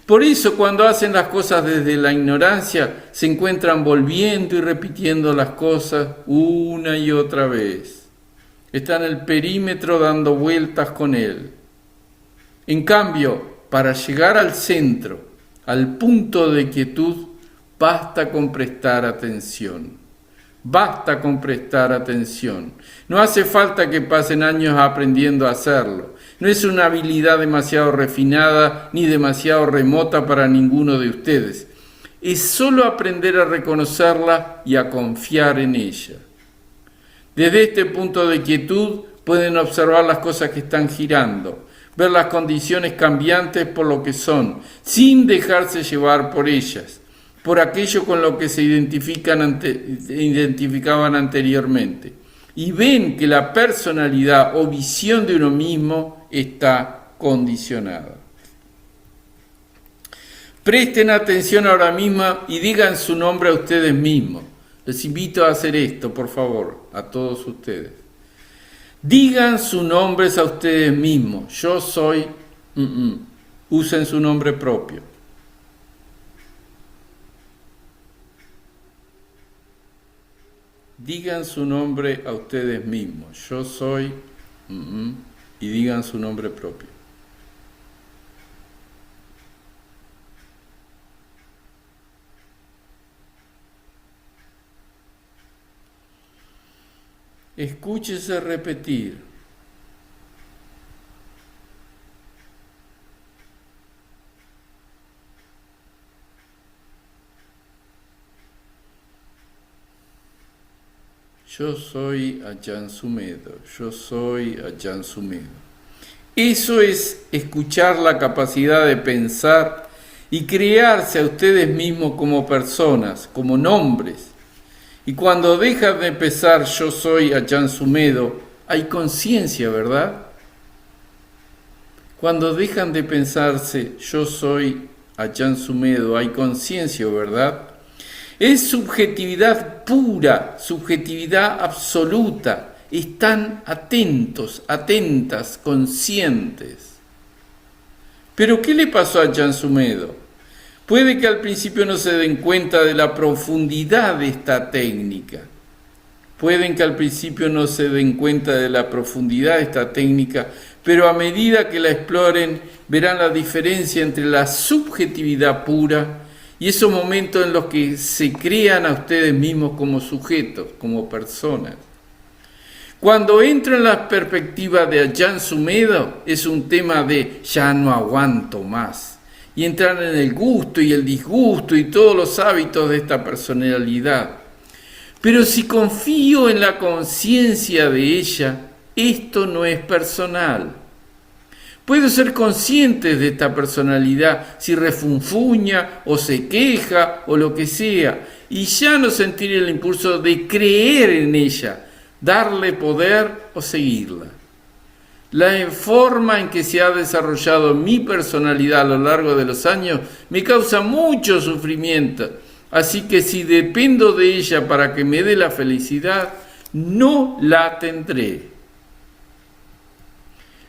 Por eso, cuando hacen las cosas desde la ignorancia, se encuentran volviendo y repitiendo las cosas una y otra vez. Está en el perímetro dando vueltas con él. En cambio, para llegar al centro, al punto de quietud, basta con prestar atención. Basta con prestar atención. No hace falta que pasen años aprendiendo a hacerlo. No es una habilidad demasiado refinada ni demasiado remota para ninguno de ustedes. Es solo aprender a reconocerla y a confiar en ella. Desde este punto de quietud pueden observar las cosas que están girando, ver las condiciones cambiantes por lo que son, sin dejarse llevar por ellas, por aquello con lo que se identificaban anteriormente. Y ven que la personalidad o visión de uno mismo está condicionada. Presten atención ahora mismo y digan su nombre a ustedes mismos. Les invito a hacer esto, por favor, a todos ustedes. Digan sus nombres a ustedes mismos. Yo soy... Usen su nombre propio. Digan su nombre a ustedes mismos. Yo soy... Y digan su nombre propio. Escúchese repetir. Yo soy Ajahn Sumedho. Yo soy Ajahn Sumedho. Eso es escuchar la capacidad de pensar y crearse a ustedes mismos como personas, como nombres. Y cuando dejan de pensar yo soy Ajahn Sumedho, hay conciencia, ¿verdad? Cuando dejan de pensarse yo soy Ajahn Sumedho, hay conciencia, ¿verdad? Es subjetividad pura, subjetividad absoluta. Están atentos, atentas, conscientes. ¿Pero qué le pasó a Ajahn Sumedho? Puede que al principio no se den cuenta de la profundidad de esta técnica. Pueden que al principio no se den cuenta de la profundidad de esta técnica, pero a medida que la exploren, verán la diferencia entre la subjetividad pura y esos momentos en los que se crean a ustedes mismos como sujetos, como personas. Cuando entro en la perspectiva de Ajahn Sumedho, es un tema de ya no aguanto más. Y entrar en el gusto y el disgusto y todos los hábitos de esta personalidad. Pero si confío en la conciencia de ella, esto no es personal. Puedo ser consciente de esta personalidad si refunfuña o se queja o lo que sea, y ya no sentir el impulso de creer en ella, darle poder o seguirla. La forma en que se ha desarrollado mi personalidad a lo largo de los años me causa mucho sufrimiento, así que si dependo de ella para que me dé la felicidad, no la tendré.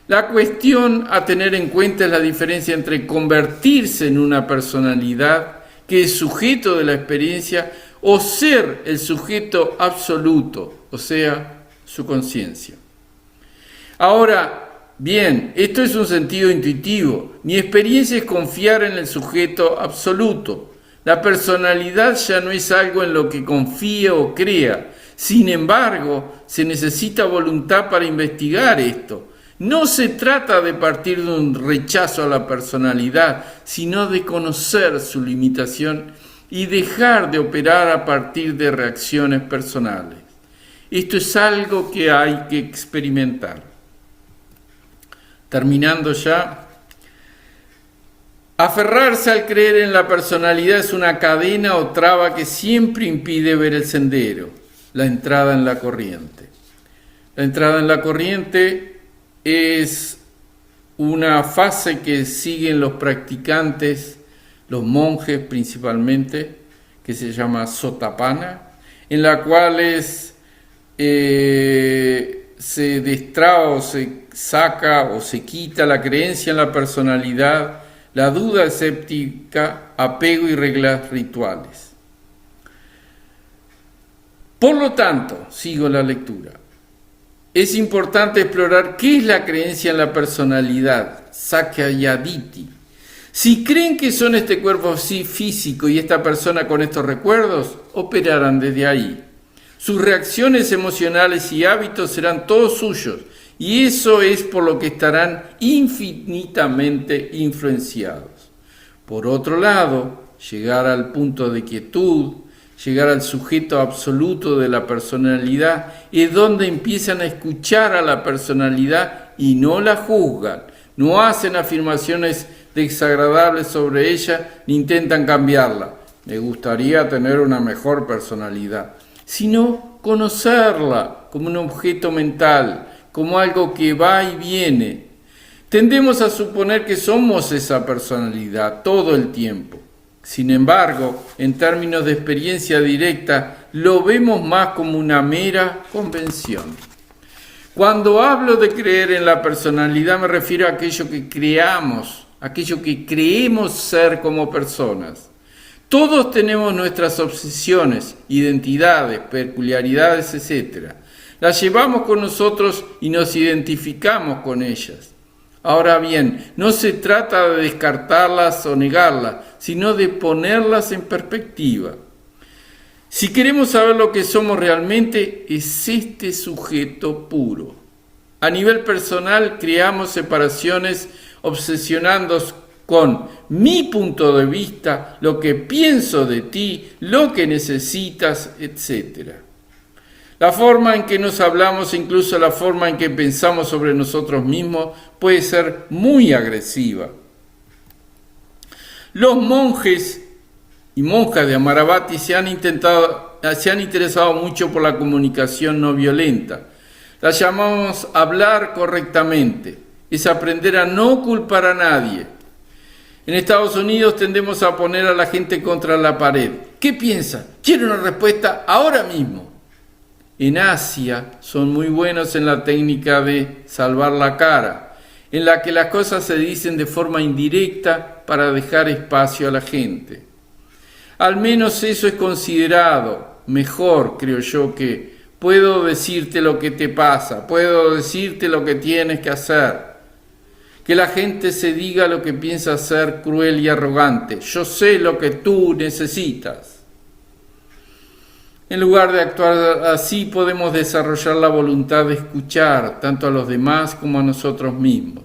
La cuestión a tener en cuenta es la diferencia entre convertirse en una personalidad que es sujeto de la experiencia o ser el sujeto absoluto, o sea, su conciencia. Ahora, bien, esto es un sentido intuitivo. Mi experiencia es confiar en el sujeto absoluto. La personalidad ya no es algo en lo que confíe o crea. Sin embargo, se necesita voluntad para investigar esto. No se trata de partir de un rechazo a la personalidad, sino de conocer su limitación y dejar de operar a partir de reacciones personales. Esto es algo que hay que experimentar. Terminando ya, aferrarse al creer en la personalidad es una cadena o traba que siempre impide ver el sendero, la entrada en la corriente. La entrada en la corriente es una fase que siguen los practicantes, los monjes principalmente, que se llama Sotapanna, en la cual se destraba o se saca o se quita la creencia en la personalidad, la duda escéptica, apego y reglas rituales. Por lo tanto, sigo la lectura. Es importante explorar qué es la creencia en la personalidad, Sakyaditi. Si creen que son este cuerpo físico y esta persona con estos recuerdos, operarán desde ahí. Sus reacciones emocionales y hábitos serán todos suyos, y eso es por lo que estarán infinitamente influenciados. Por otro lado, llegar al punto de quietud, llegar al sujeto absoluto de la personalidad, es donde empiezan a escuchar a la personalidad y no la juzgan, no hacen afirmaciones desagradables sobre ella ni intentan cambiarla. Me gustaría tener una mejor personalidad, sino conocerla como un objeto mental, como algo que va y viene. Tendemos a suponer que somos esa personalidad todo el tiempo. Sin embargo, en términos de experiencia directa, lo vemos más como una mera convención. Cuando hablo de creer en la personalidad, me refiero a aquello que creamos, aquello que creemos ser como personas. Todos tenemos nuestras obsesiones, identidades, peculiaridades, etc. Las llevamos con nosotros y nos identificamos con ellas. Ahora bien, no se trata de descartarlas o negarlas, sino de ponerlas en perspectiva. Si queremos saber lo que somos realmente, es este sujeto puro. A nivel personal, creamos separaciones obsesionándonos con mi punto de vista, lo que pienso de ti, lo que necesitas, etc. La forma en que nos hablamos, incluso la forma en que pensamos sobre nosotros mismos, puede ser muy agresiva. Los monjes y monjas de Amaravati se han interesado mucho por la comunicación no violenta. La llamamos hablar correctamente. Es aprender a no culpar a nadie. En Estados Unidos tendemos a poner a la gente contra la pared. ¿Qué piensa? Quiero una respuesta ahora mismo. En Asia son muy buenos en la técnica de salvar la cara, en la que las cosas se dicen de forma indirecta para dejar espacio a la gente. Al menos eso es considerado mejor, creo yo, que puedo decirte lo que te pasa, puedo decirte lo que tienes que hacer. Que la gente se diga lo que piensa ser cruel y arrogante. Yo sé lo que tú necesitas. En lugar de actuar así, podemos desarrollar la voluntad de escuchar tanto a los demás como a nosotros mismos.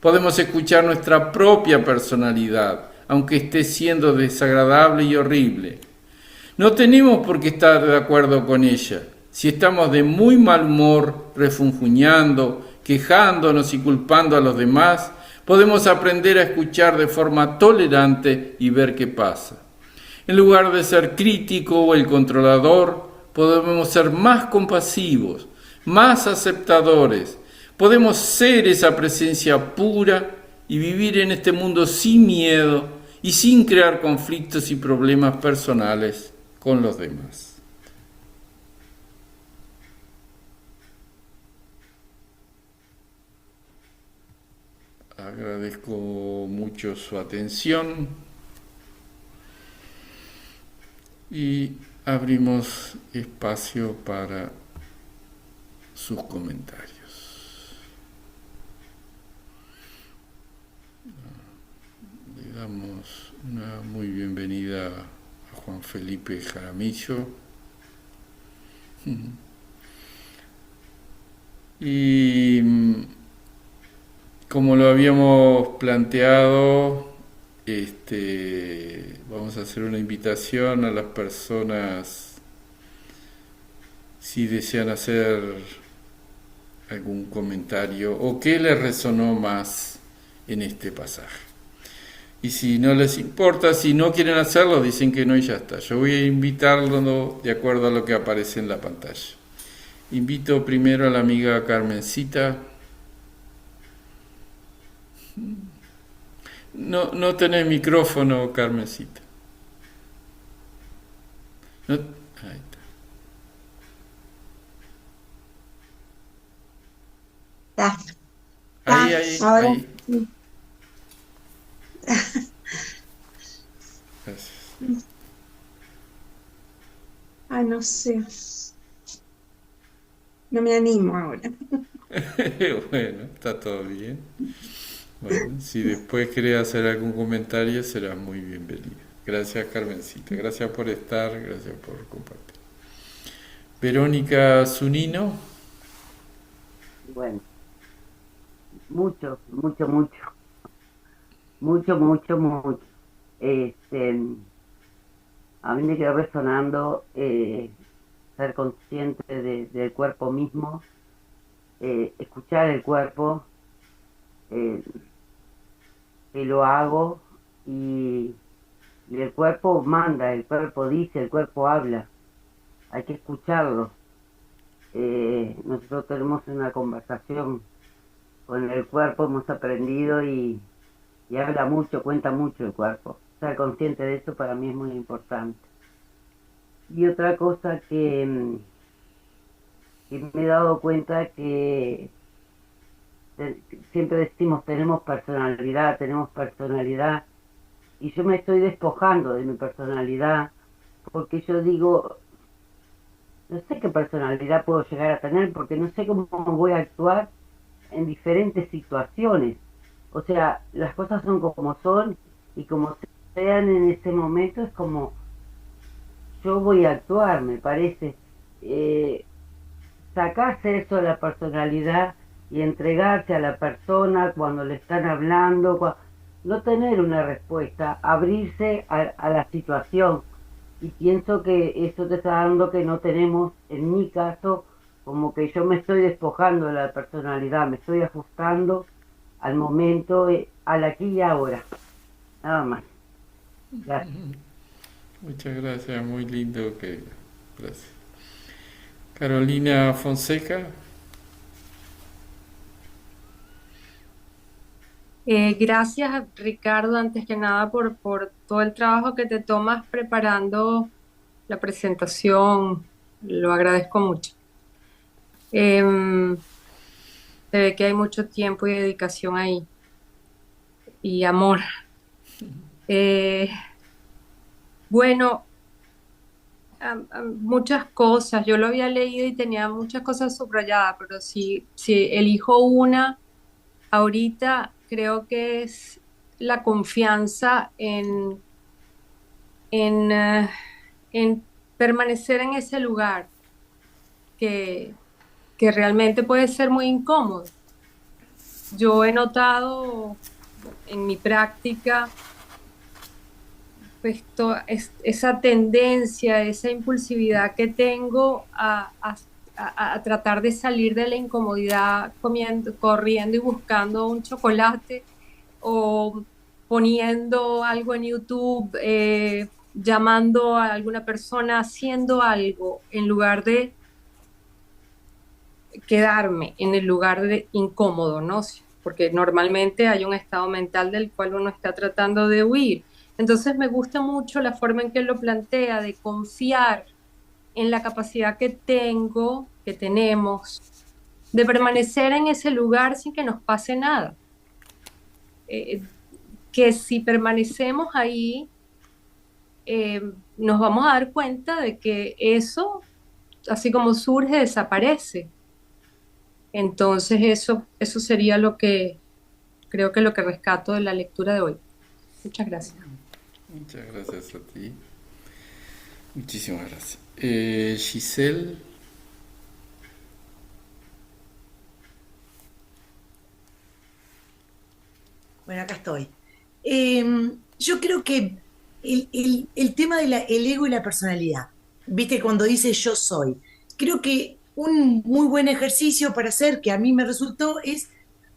Podemos escuchar nuestra propia personalidad, aunque esté siendo desagradable y horrible. No tenemos por qué estar de acuerdo con ella. Si estamos de muy mal humor, refunfuñando, quejándonos y culpando a los demás, Podemos aprender a escuchar de forma tolerante y ver qué pasa. En lugar de ser crítico o el controlador, podemos ser más compasivos, más aceptadores. Podemos ser esa presencia pura y vivir en este mundo sin miedo y sin crear conflictos y problemas personales con los demás. Agradezco mucho su atención y abrimos espacio para sus comentarios. Le damos una muy bienvenida a Juan Felipe Jaramillo. Y como lo habíamos planteado, vamos a hacer una invitación a las personas si desean hacer algún comentario o qué les resonó más en este pasaje. Y si no les importa, si no quieren hacerlo, dicen que no y ya está. Yo voy a invitarlo de acuerdo a lo que aparece en la pantalla. Invito primero a la amiga Carmencita. No tenés micrófono, Carmencita. No, ahí está. Ahí. Ahora. Ahí. Gracias. No sé. No me animo ahora. Bueno, está todo bien. Bueno, si después querés hacer algún comentario, serás muy bienvenida. Gracias, Carmencita. Gracias por estar, gracias por compartir. Verónica Zunino. Bueno, mucho, mucho, mucho, mucho, mucho, mucho. A mí me quedó resonando ser consciente del cuerpo mismo, escuchar el cuerpo, que lo hago y el cuerpo manda, el cuerpo dice, el cuerpo habla, hay que escucharlo. Nosotros tenemos una conversación con el cuerpo, hemos aprendido y habla mucho, cuenta mucho el cuerpo. Ser consciente de eso para mí es muy importante. Y otra cosa que me he dado cuenta que siempre decimos tenemos personalidad, y yo me estoy despojando de mi personalidad, porque yo digo, no sé qué personalidad puedo llegar a tener, porque no sé cómo voy a actuar en diferentes situaciones. O sea, las cosas son como son y como sean en ese momento es como yo voy a actuar, me parece. Sacarse eso de la personalidad y entregarse a la persona cuando le están hablando, no tener una respuesta, abrirse a la situación. Y pienso que eso te está dando que no tenemos, en mi caso, como que yo me estoy despojando de la personalidad, me estoy ajustando al momento, al aquí y ahora. Nada más. Gracias. Muchas gracias, muy lindo que. Gracias. Carolina Fonseca. Gracias, Ricardo, antes que nada por todo el trabajo que te tomas preparando la presentación. Lo agradezco mucho. Se ve que hay mucho tiempo y dedicación ahí y amor. Bueno, muchas cosas. Yo lo había leído y tenía muchas cosas subrayadas, pero si elijo una, ahorita creo que es la confianza en, eh, en permanecer en ese lugar que, que realmente puede ser muy incómodo. Yo he notado en mi práctica pues, esa tendencia, esa impulsividad que tengo a tratar de salir de la incomodidad corriendo y buscando un chocolate o poniendo algo en YouTube, llamando a alguna persona, haciendo algo, en lugar de quedarme en el lugar de incómodo, ¿no? Porque normalmente hay un estado mental del cual uno está tratando de huir. Entonces me gusta mucho la forma en que él lo plantea, de confiar en la capacidad que tengo, que tenemos, de permanecer en ese lugar sin que nos pase nada. Que si permanecemos ahí, nos vamos a dar cuenta de que eso, así como surge, desaparece. Entonces eso sería lo que creo que lo que rescato de la lectura de hoy. Muchas gracias. Muchas gracias a ti. Muchísimas gracias. Giselle. Bueno, acá estoy. Yo creo que el tema del ego y la personalidad, viste, cuando dice yo soy, creo que un muy buen ejercicio para hacer, que a mí me resultó, es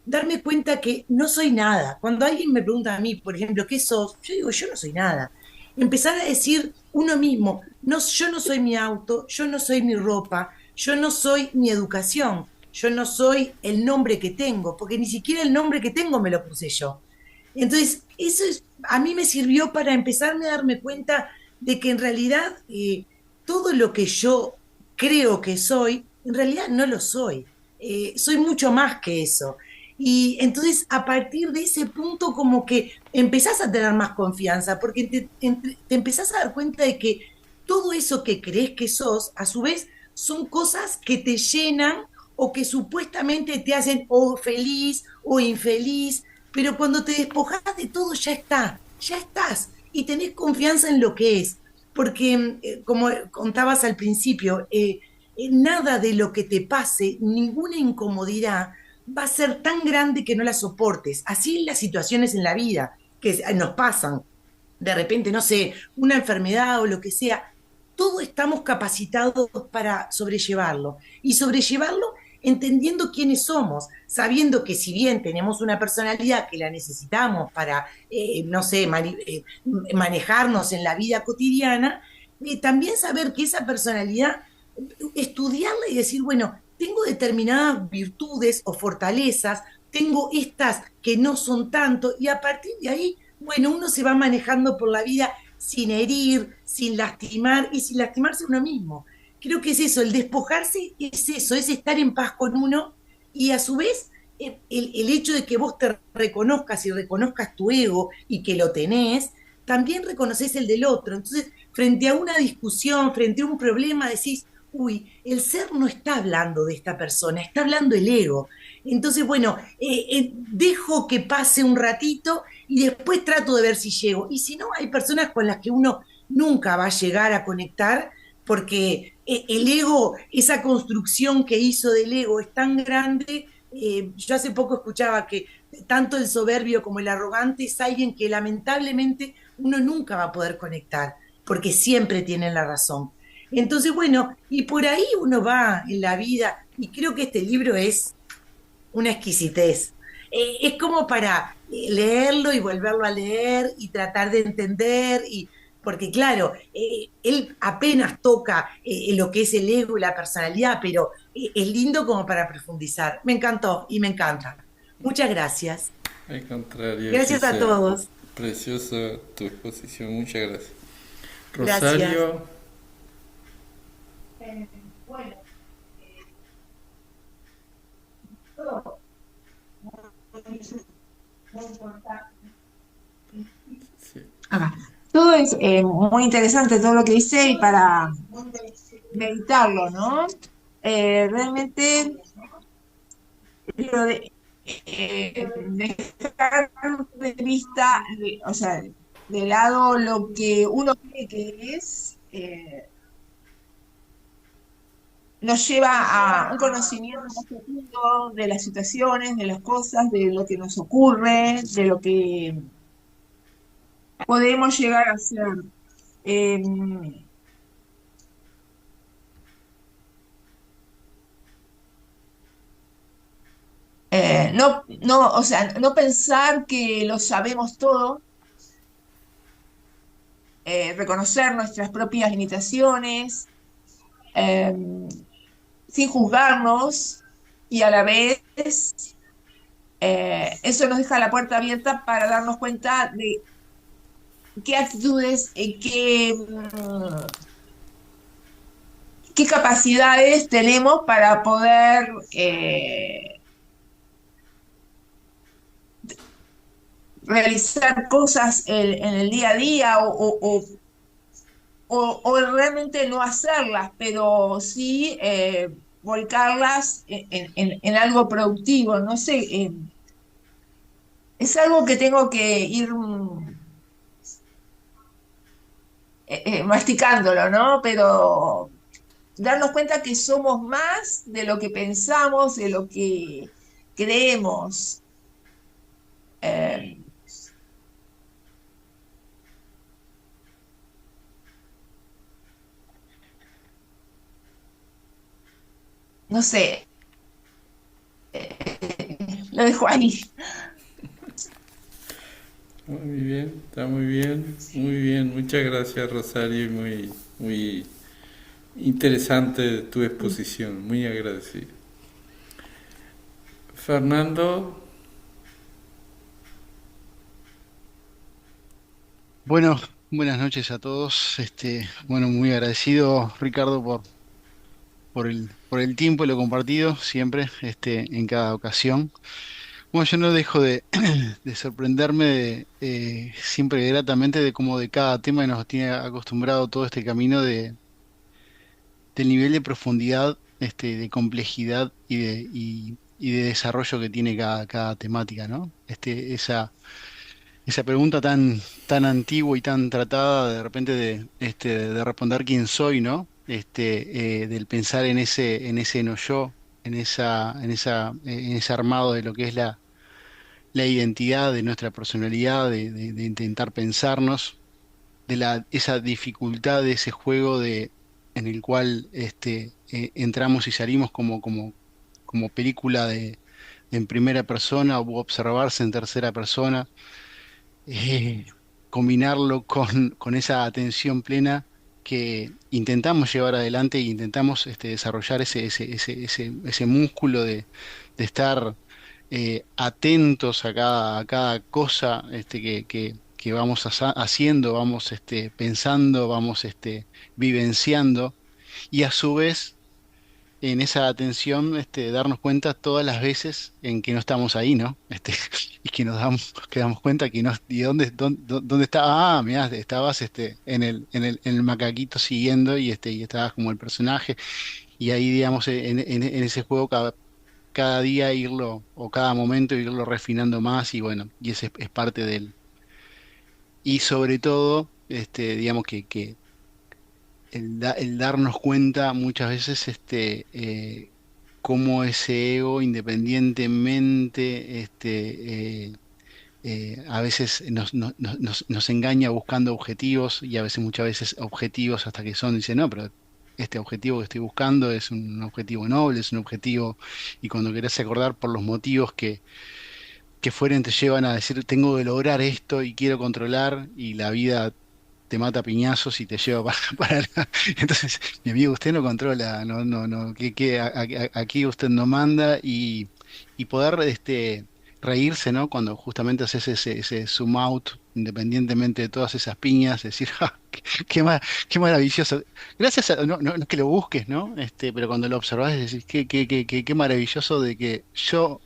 darme cuenta que no soy nada. Cuando alguien me pregunta a mí, por ejemplo, ¿qué sos? Yo digo, yo no soy nada. Empezar a decir uno mismo, no, yo no soy mi auto, yo no soy mi ropa, yo no soy mi educación, yo no soy el nombre que tengo, porque ni siquiera el nombre que tengo me lo puse yo. Entonces, a mí me sirvió para empezarme a darme cuenta de que en realidad todo lo que yo creo que soy, en realidad no lo soy. Soy mucho más que eso. Y entonces a partir de ese punto como que empezás a tener más confianza, porque te empezás a dar cuenta de que todo eso que crees que sos, a su vez, son cosas que te llenan o que supuestamente te hacen o feliz o infeliz, pero cuando te despojas de todo ya está, ya estás y tenés confianza en lo que es, porque como contabas al principio, nada de lo que te pase, ninguna incomodidad va a ser tan grande que no la soportes. Así las situaciones en la vida que nos pasan, de repente, no sé, una enfermedad o lo que sea, todos estamos capacitados para sobrellevarlo. Y sobrellevarlo entendiendo quiénes somos, sabiendo que si bien tenemos una personalidad que la necesitamos para, no sé, manejarnos en la vida cotidiana, también saber que esa personalidad, estudiarla y decir, bueno, tengo determinadas virtudes o fortalezas, tengo estas que no son tanto, y a partir de ahí, bueno, uno se va manejando por la vida sin herir, sin lastimar y sin lastimarse uno mismo. Creo que es eso, el despojarse es eso, es estar en paz con uno y a su vez el hecho de que vos te reconozcas y reconozcas tu ego y que lo tenés, también reconoces el del otro. Entonces, frente a una discusión, frente a un problema, decís, uy, el ser no está hablando de esta persona, está hablando el ego. Entonces, bueno, dejo que pase un ratito y después trato de ver si llego. Y si no, hay personas con las que uno nunca va a llegar a conectar porque el ego, esa construcción que hizo del ego es tan grande. Yo hace poco escuchaba que tanto el soberbio como el arrogante es alguien que lamentablemente uno nunca va a poder conectar, porque siempre tienen la razón. Entonces, bueno, y por ahí uno va en la vida, y creo que este libro es una exquisitez. Es como para leerlo y volverlo a leer y tratar de entender, y, porque claro, él apenas toca lo que es el ego y la personalidad, pero es lindo como para profundizar. Me encantó y me encanta. Muchas gracias. Al contrario, Gracias a Giselle. todos. Preciosa tu exposición. Muchas gracias. Gracias. Rosario. Bueno, muy importante. Sí. Acá. Todo es muy interesante, todo lo que dice, y para meditarlo, ¿no? Realmente lo de dejar de vista, o sea, de lado lo que uno cree que es, nos lleva a un conocimiento más profundo de las situaciones, de las cosas, de lo que nos ocurre, de lo que podemos llegar a ser. Eh, o sea, no pensar que lo sabemos todo, reconocer nuestras propias limitaciones, eh, sin juzgarnos y a la vez eso nos deja la puerta abierta para darnos cuenta de qué actitudes, qué capacidades tenemos para poder realizar cosas en el día a día o realmente no hacerlas, pero sí volcarlas en algo productivo. No sé, es algo que tengo que ir masticándolo, ¿no? Pero darnos cuenta que somos más de lo que pensamos, de lo que creemos. Eh, no sé, lo dejo ahí. Muy bien, está muy bien, muy bien. Muchas gracias, Rosario, y muy interesante tu exposición, muy agradecido. Fernando, Bueno, buenas noches a todos. Bueno, muy agradecido, Ricardo, por el tiempo y lo compartido siempre, en cada ocasión. Bueno, yo no dejo de sorprenderme siempre gratamente de cómo de cada tema nos tiene acostumbrado todo este camino del nivel de profundidad, de complejidad y de desarrollo que tiene cada temática, ¿no? Esa pregunta tan antigua y tan tratada de repente de responder quién soy, ¿no? Del pensar en ese no yo, en ese armado de lo que es la identidad de nuestra personalidad, de intentar pensarnos, esa dificultad de ese juego en el cual entramos y salimos como película en primera persona o observarse en tercera persona, eh, combinarlo con esa atención plena que intentamos llevar adelante e intentamos desarrollar ese músculo de estar atentos a cada cosa que vamos haciendo, vamos pensando, vamos vivenciando y a su vez en esa atención, darnos cuenta todas las veces en que no estamos ahí, ¿no? Y que que damos cuenta que no, ¿y dónde está? Ah, mirá, estabas en el macaquito siguiendo y estabas como el personaje. Y ahí, digamos, en ese juego cada día irlo, o cada momento irlo refinando más, y bueno, y ese es parte del. Y sobre todo, digamos que el darnos cuenta muchas veces cómo ese ego independientemente a veces nos engaña buscando objetivos y a veces muchas veces objetivos hasta que son, dice, no, pero este objetivo que estoy buscando es un objetivo noble, es un objetivo, y cuando querés acordar por los motivos que fueren te llevan a decir, tengo que lograr esto y quiero controlar, y la vida te mata a piñazos y te lleva Entonces, mi amigo, usted no controla, no, aquí usted no manda, y poder reírse, ¿no? Cuando justamente haces ese zoom out, independientemente de todas esas piñas, decir, "Ja, qué maravilloso. Gracias a, no es que lo busques, ¿no? Pero cuando lo observas, decís, qué maravilloso de que yo,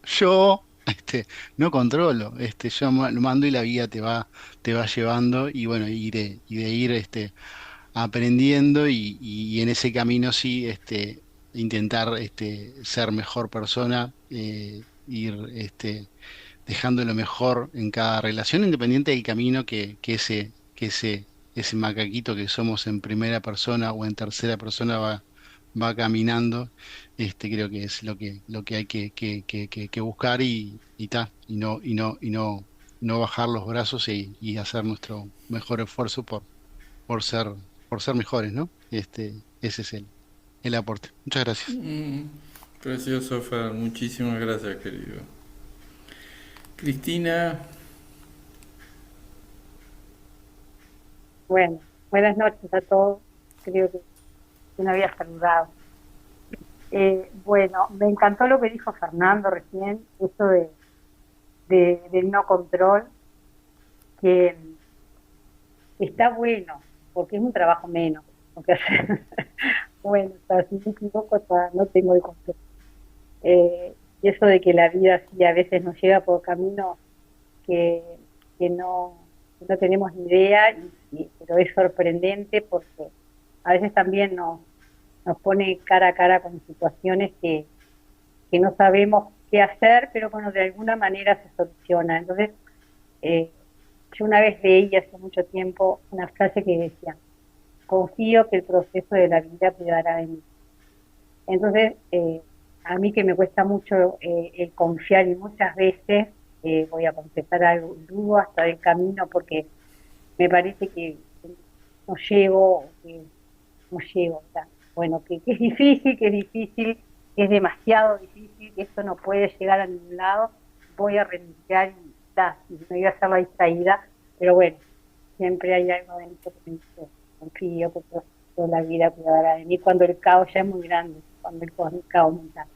no controlo, yo lo mando y la vida te va llevando, y bueno, y de ir aprendiendo, y en ese camino sí, intentar ser mejor persona, ir dejando lo mejor en cada relación, independiente del camino ese macaquito que somos en primera persona o en tercera persona va caminando. Creo que es lo que hay que buscar, no bajar los brazos, y hacer nuestro mejor esfuerzo por ser, por ser mejores, ¿no? Ese es el aporte. Muchas gracias. precioso, Fer, muchísimas gracias, querido. Cristina, Bueno, buenas noches a todos. Creo que no había saludado. Bueno, me encantó lo que dijo Fernando recién, eso del no control, que está bueno, porque es un trabajo menos. Porque, bueno, o sea, si me equivoco, ya no tengo el control. Y eso de que la vida sí a veces nos lleva por caminos que, que no tenemos ni idea, pero es sorprendente porque a veces también nos pone cara a cara con situaciones que no sabemos qué hacer, pero bueno, de alguna manera se soluciona. Entonces, eh, yo una vez leí hace mucho tiempo una frase que decía, confío que el proceso de la vida cuidará de mí. Entonces, a mí que me cuesta mucho el confiar y muchas veces, voy a confesar algo, dudo hasta del camino porque me parece que no llego, que no llego. O sea, bueno, que que es difícil, que es demasiado difícil, que esto no puede llegar a ningún lado, voy a renunciar y me voy a hacer la distraída, pero bueno, siempre hay algo dentro que me dice, confío que toda la vida cuidará de mí cuando el caos ya es muy grande, cuando el caos mental.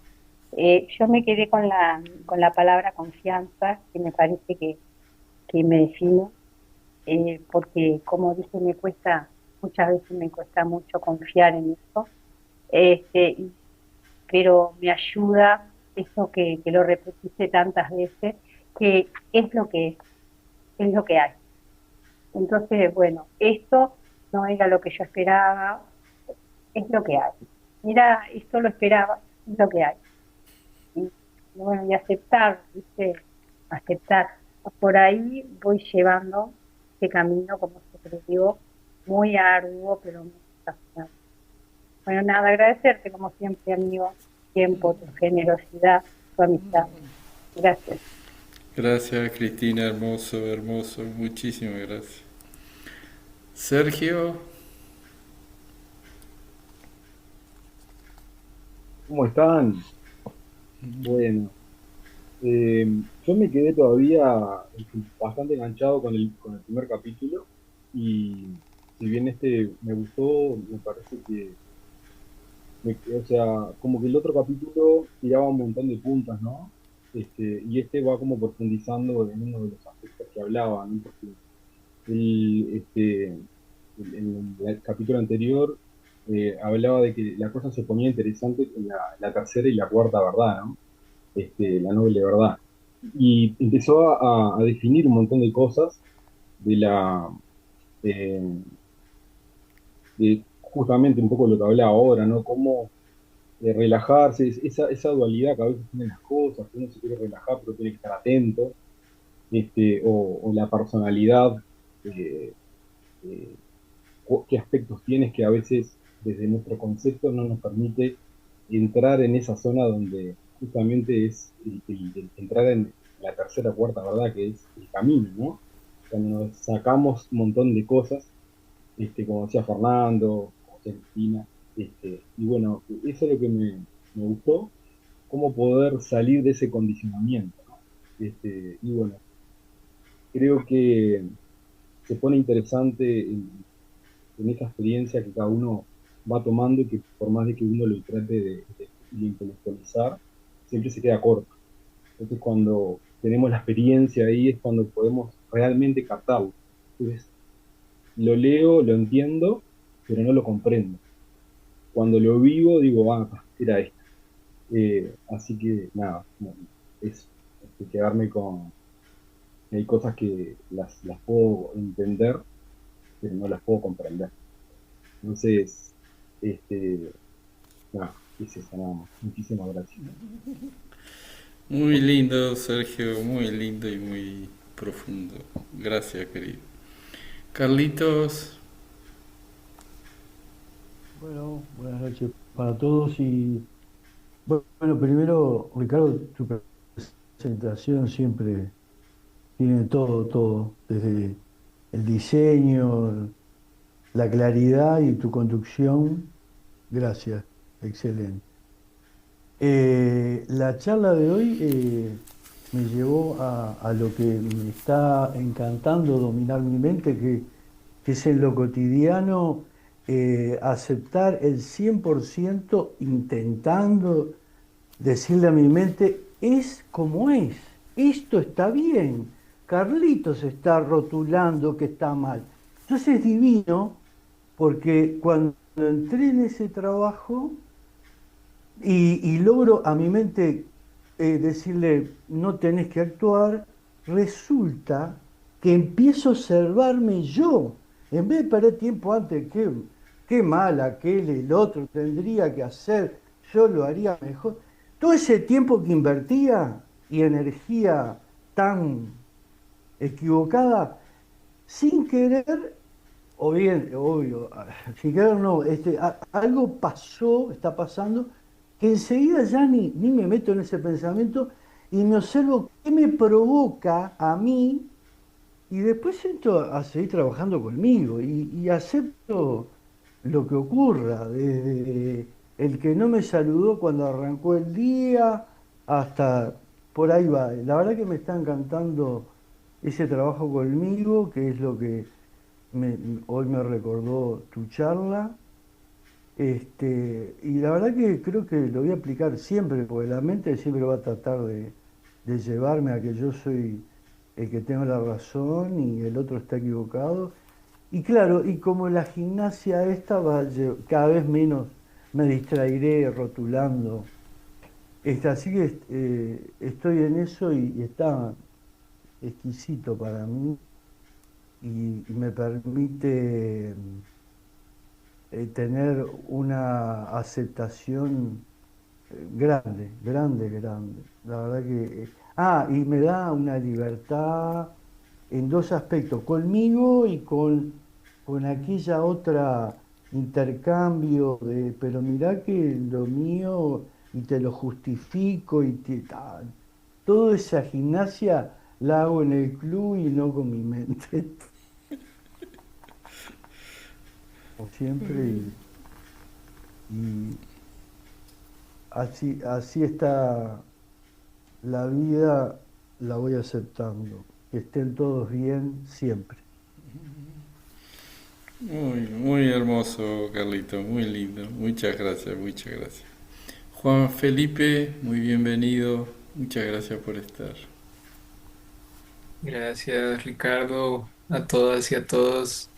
Yo me quedé con la palabra confianza, que me parece que me define, porque como dije, muchas veces me cuesta mucho confiar en eso, y- pero me ayuda eso que lo repetiste tantas veces, que es lo que hay. Entonces, bueno, esto no era lo que yo esperaba, es lo que hay. Mira, esto lo esperaba, es lo que hay. Y bueno, y aceptar, ¿viste? Aceptar. Por ahí voy llevando este camino, como se digo, muy arduo, pero muy apasionante. Bueno, nada, agradecerte como siempre, amigo, tu tiempo, tu generosidad, tu amistad. Gracias. gracias Cristina, hermoso, hermoso, muchísimas gracias. Sergio, ¿Cómo están? Bueno, yo me quedé todavía bastante enganchado con el primer capítulo y si bien este me gustó, me parece que, o sea, como que el otro capítulo tiraba un montón de puntas, ¿no? Y este va como profundizando en uno de los aspectos que hablaba, ¿no? Porque en el capítulo anterior hablaba de que la cosa se ponía interesante en la tercera y la cuarta verdad, ¿no? La noble verdad. Y empezó a definir un montón de cosas de eh, de justamente un poco lo que hablaba ahora, ¿no? Cómo relajarse, esa dualidad que a veces tienen las cosas, que uno se quiere relajar pero tiene que estar atento, o la personalidad, eh, eh, qué aspectos tienes que a veces desde nuestro concepto no nos permite entrar en esa zona donde justamente es el entrar en la tercera o cuarta verdad, que es el camino, ¿no? Cuando nos sacamos un montón de cosas, como decía Fernando, como decía Cristina, y bueno, eso es lo que me gustó, cómo poder salir de ese condicionamiento, ¿no? Y bueno, creo que se pone interesante en esa experiencia que cada uno va tomando y que por más de que uno lo trate de intelectualizar, siempre se queda corto. Entonces cuando tenemos la experiencia ahí es cuando podemos realmente captarlo. Entonces lo leo, lo entiendo, pero no lo comprendo. Cuando lo vivo digo, ah, era esto. Así que nada, no, eso, quedarme con... Hay cosas que las puedo entender, pero no las puedo comprender. Entonces, este, nada, es eso, nada más. Muchísimas gracias. muy lindo Sergio, muy lindo y muy profundo. Gracias querido. Carlitos, Bueno, buenas noches para todos y bueno, primero, Ricardo, tu presentación siempre tiene todo, desde el diseño, la claridad y tu conducción. Gracias, excelente. La charla de hoy me llevó a lo que me está encantando dominar mi mente, que es en lo cotidiano aceptar el 100% intentando decirle a mi mente, es como es, esto está bien, Carlitos está rotulando que está mal. Entonces es divino porque cuando entré en ese trabajo y logro a mi mente decirle, no tenés que actuar, resulta que empiezo a observarme yo, en vez de perder tiempo antes, qué mal aquel, el otro tendría que hacer, yo lo haría mejor. Todo ese tiempo que invertía y energía tan equivocada, sin querer, o bien, obvio, sin querer no, algo pasó, está pasando, que enseguida ya ni me meto en ese pensamiento y me observo qué me provoca a mí y después entro a seguir trabajando conmigo y acepto lo que ocurra, desde el que no me saludó cuando arrancó el día hasta por ahí va. La verdad que me está encantando ese trabajo conmigo, que es lo que hoy me recordó tu charla. Y la verdad que creo que lo voy a aplicar siempre, porque la mente siempre va a tratar de llevarme a que yo soy el que tengo la razón y el otro está equivocado. Y claro, y como la gimnasia esta cada vez menos me distraeré rotulando. Así que estoy en eso y está exquisito para mí y me permite tener una aceptación grande, grande, grande. La verdad que... y me da una libertad en dos aspectos, conmigo y con aquella otra intercambio de, pero mirá que lo mío y te lo justifico toda esa gimnasia la hago en el club y no con mi mente. Como siempre y así está la vida, la voy aceptando. Que estén todos bien siempre. Muy hermoso, Carlito, muy lindo. Muchas gracias, muchas gracias. Juan Felipe, muy bienvenido. Muchas gracias por estar. Gracias, Ricardo, a todas y a todos.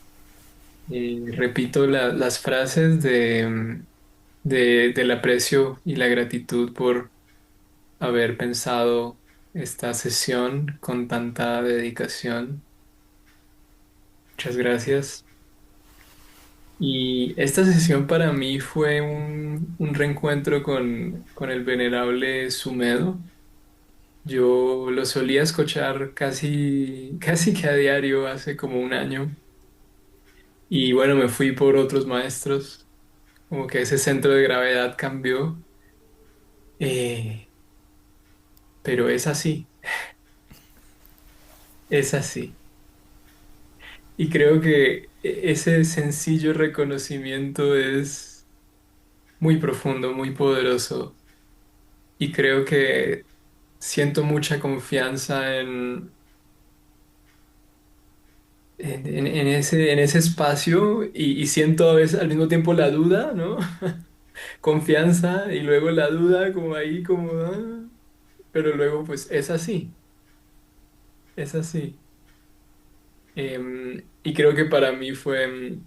Repito las frases del aprecio y la gratitud por haber pensado esta sesión con tanta dedicación. Muchas gracias. Y esta sesión para mí fue un reencuentro con el venerable Sumedo. Yo lo solía escuchar casi que a diario hace como un año. Y bueno, me fui por otros maestros, como que ese centro de gravedad cambió, eh, pero es así. Y creo que ese sencillo reconocimiento es muy profundo, muy poderoso. Y creo que siento mucha confianza en ese espacio y siento a veces al mismo tiempo la duda, ¿no? Confianza y luego la duda como ahí, como, pero luego pues es así, es así. Y creo que para mí fue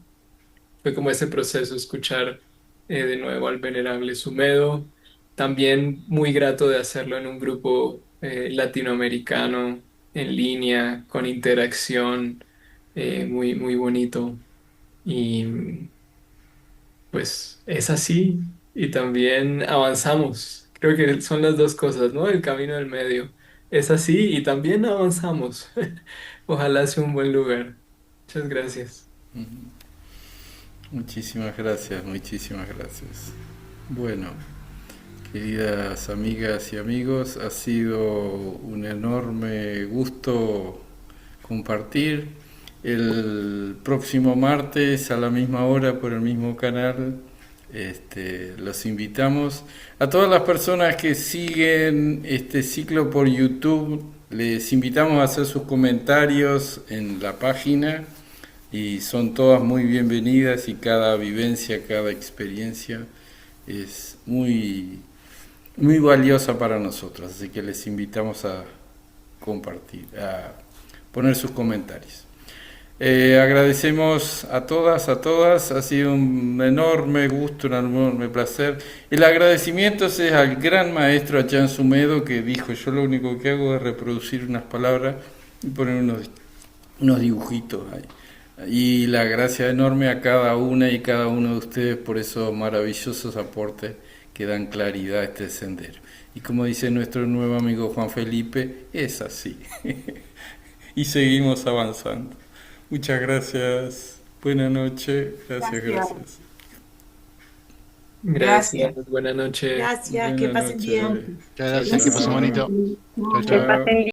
como ese proceso, escuchar de nuevo al venerable Sumedo, también muy grato de hacerlo en un grupo latinoamericano, en línea, con interacción, muy bonito. Y pues es así y también avanzamos. Creo que son las dos cosas, ¿no? El camino del medio. Es así y también avanzamos. Ojalá sea un buen lugar. Muchas gracias. Muchísimas gracias, muchísimas gracias. Bueno, queridas amigas y amigos, ha sido un enorme gusto compartir. El próximo martes a la misma hora por el mismo canal Los invitamos a todas las personas que siguen este ciclo por YouTube. Les invitamos a hacer sus comentarios en la página y son todas muy bienvenidas y cada vivencia, cada experiencia es muy, muy valiosa para nosotros. Así que les invitamos a compartir, a poner sus comentarios. Agradecemos a todas, ha sido un enorme gusto, un enorme placer. El agradecimiento es al gran maestro Achan Sumedo, que dijo: yo lo único que hago es reproducir unas palabras y poner unos dibujitos ahí. Y la gracia enorme a cada una y cada uno de ustedes por esos maravillosos aportes que dan claridad a este sendero. Y como dice nuestro nuevo amigo Juan Felipe, es así. Y seguimos avanzando. Muchas gracias. Buenas noches. Gracias. Gracias. Buenas noches. Gracias, que Buenas pasen noches. bien. Muchas gracias, que pasen bonito. Chao, Que chao. pasen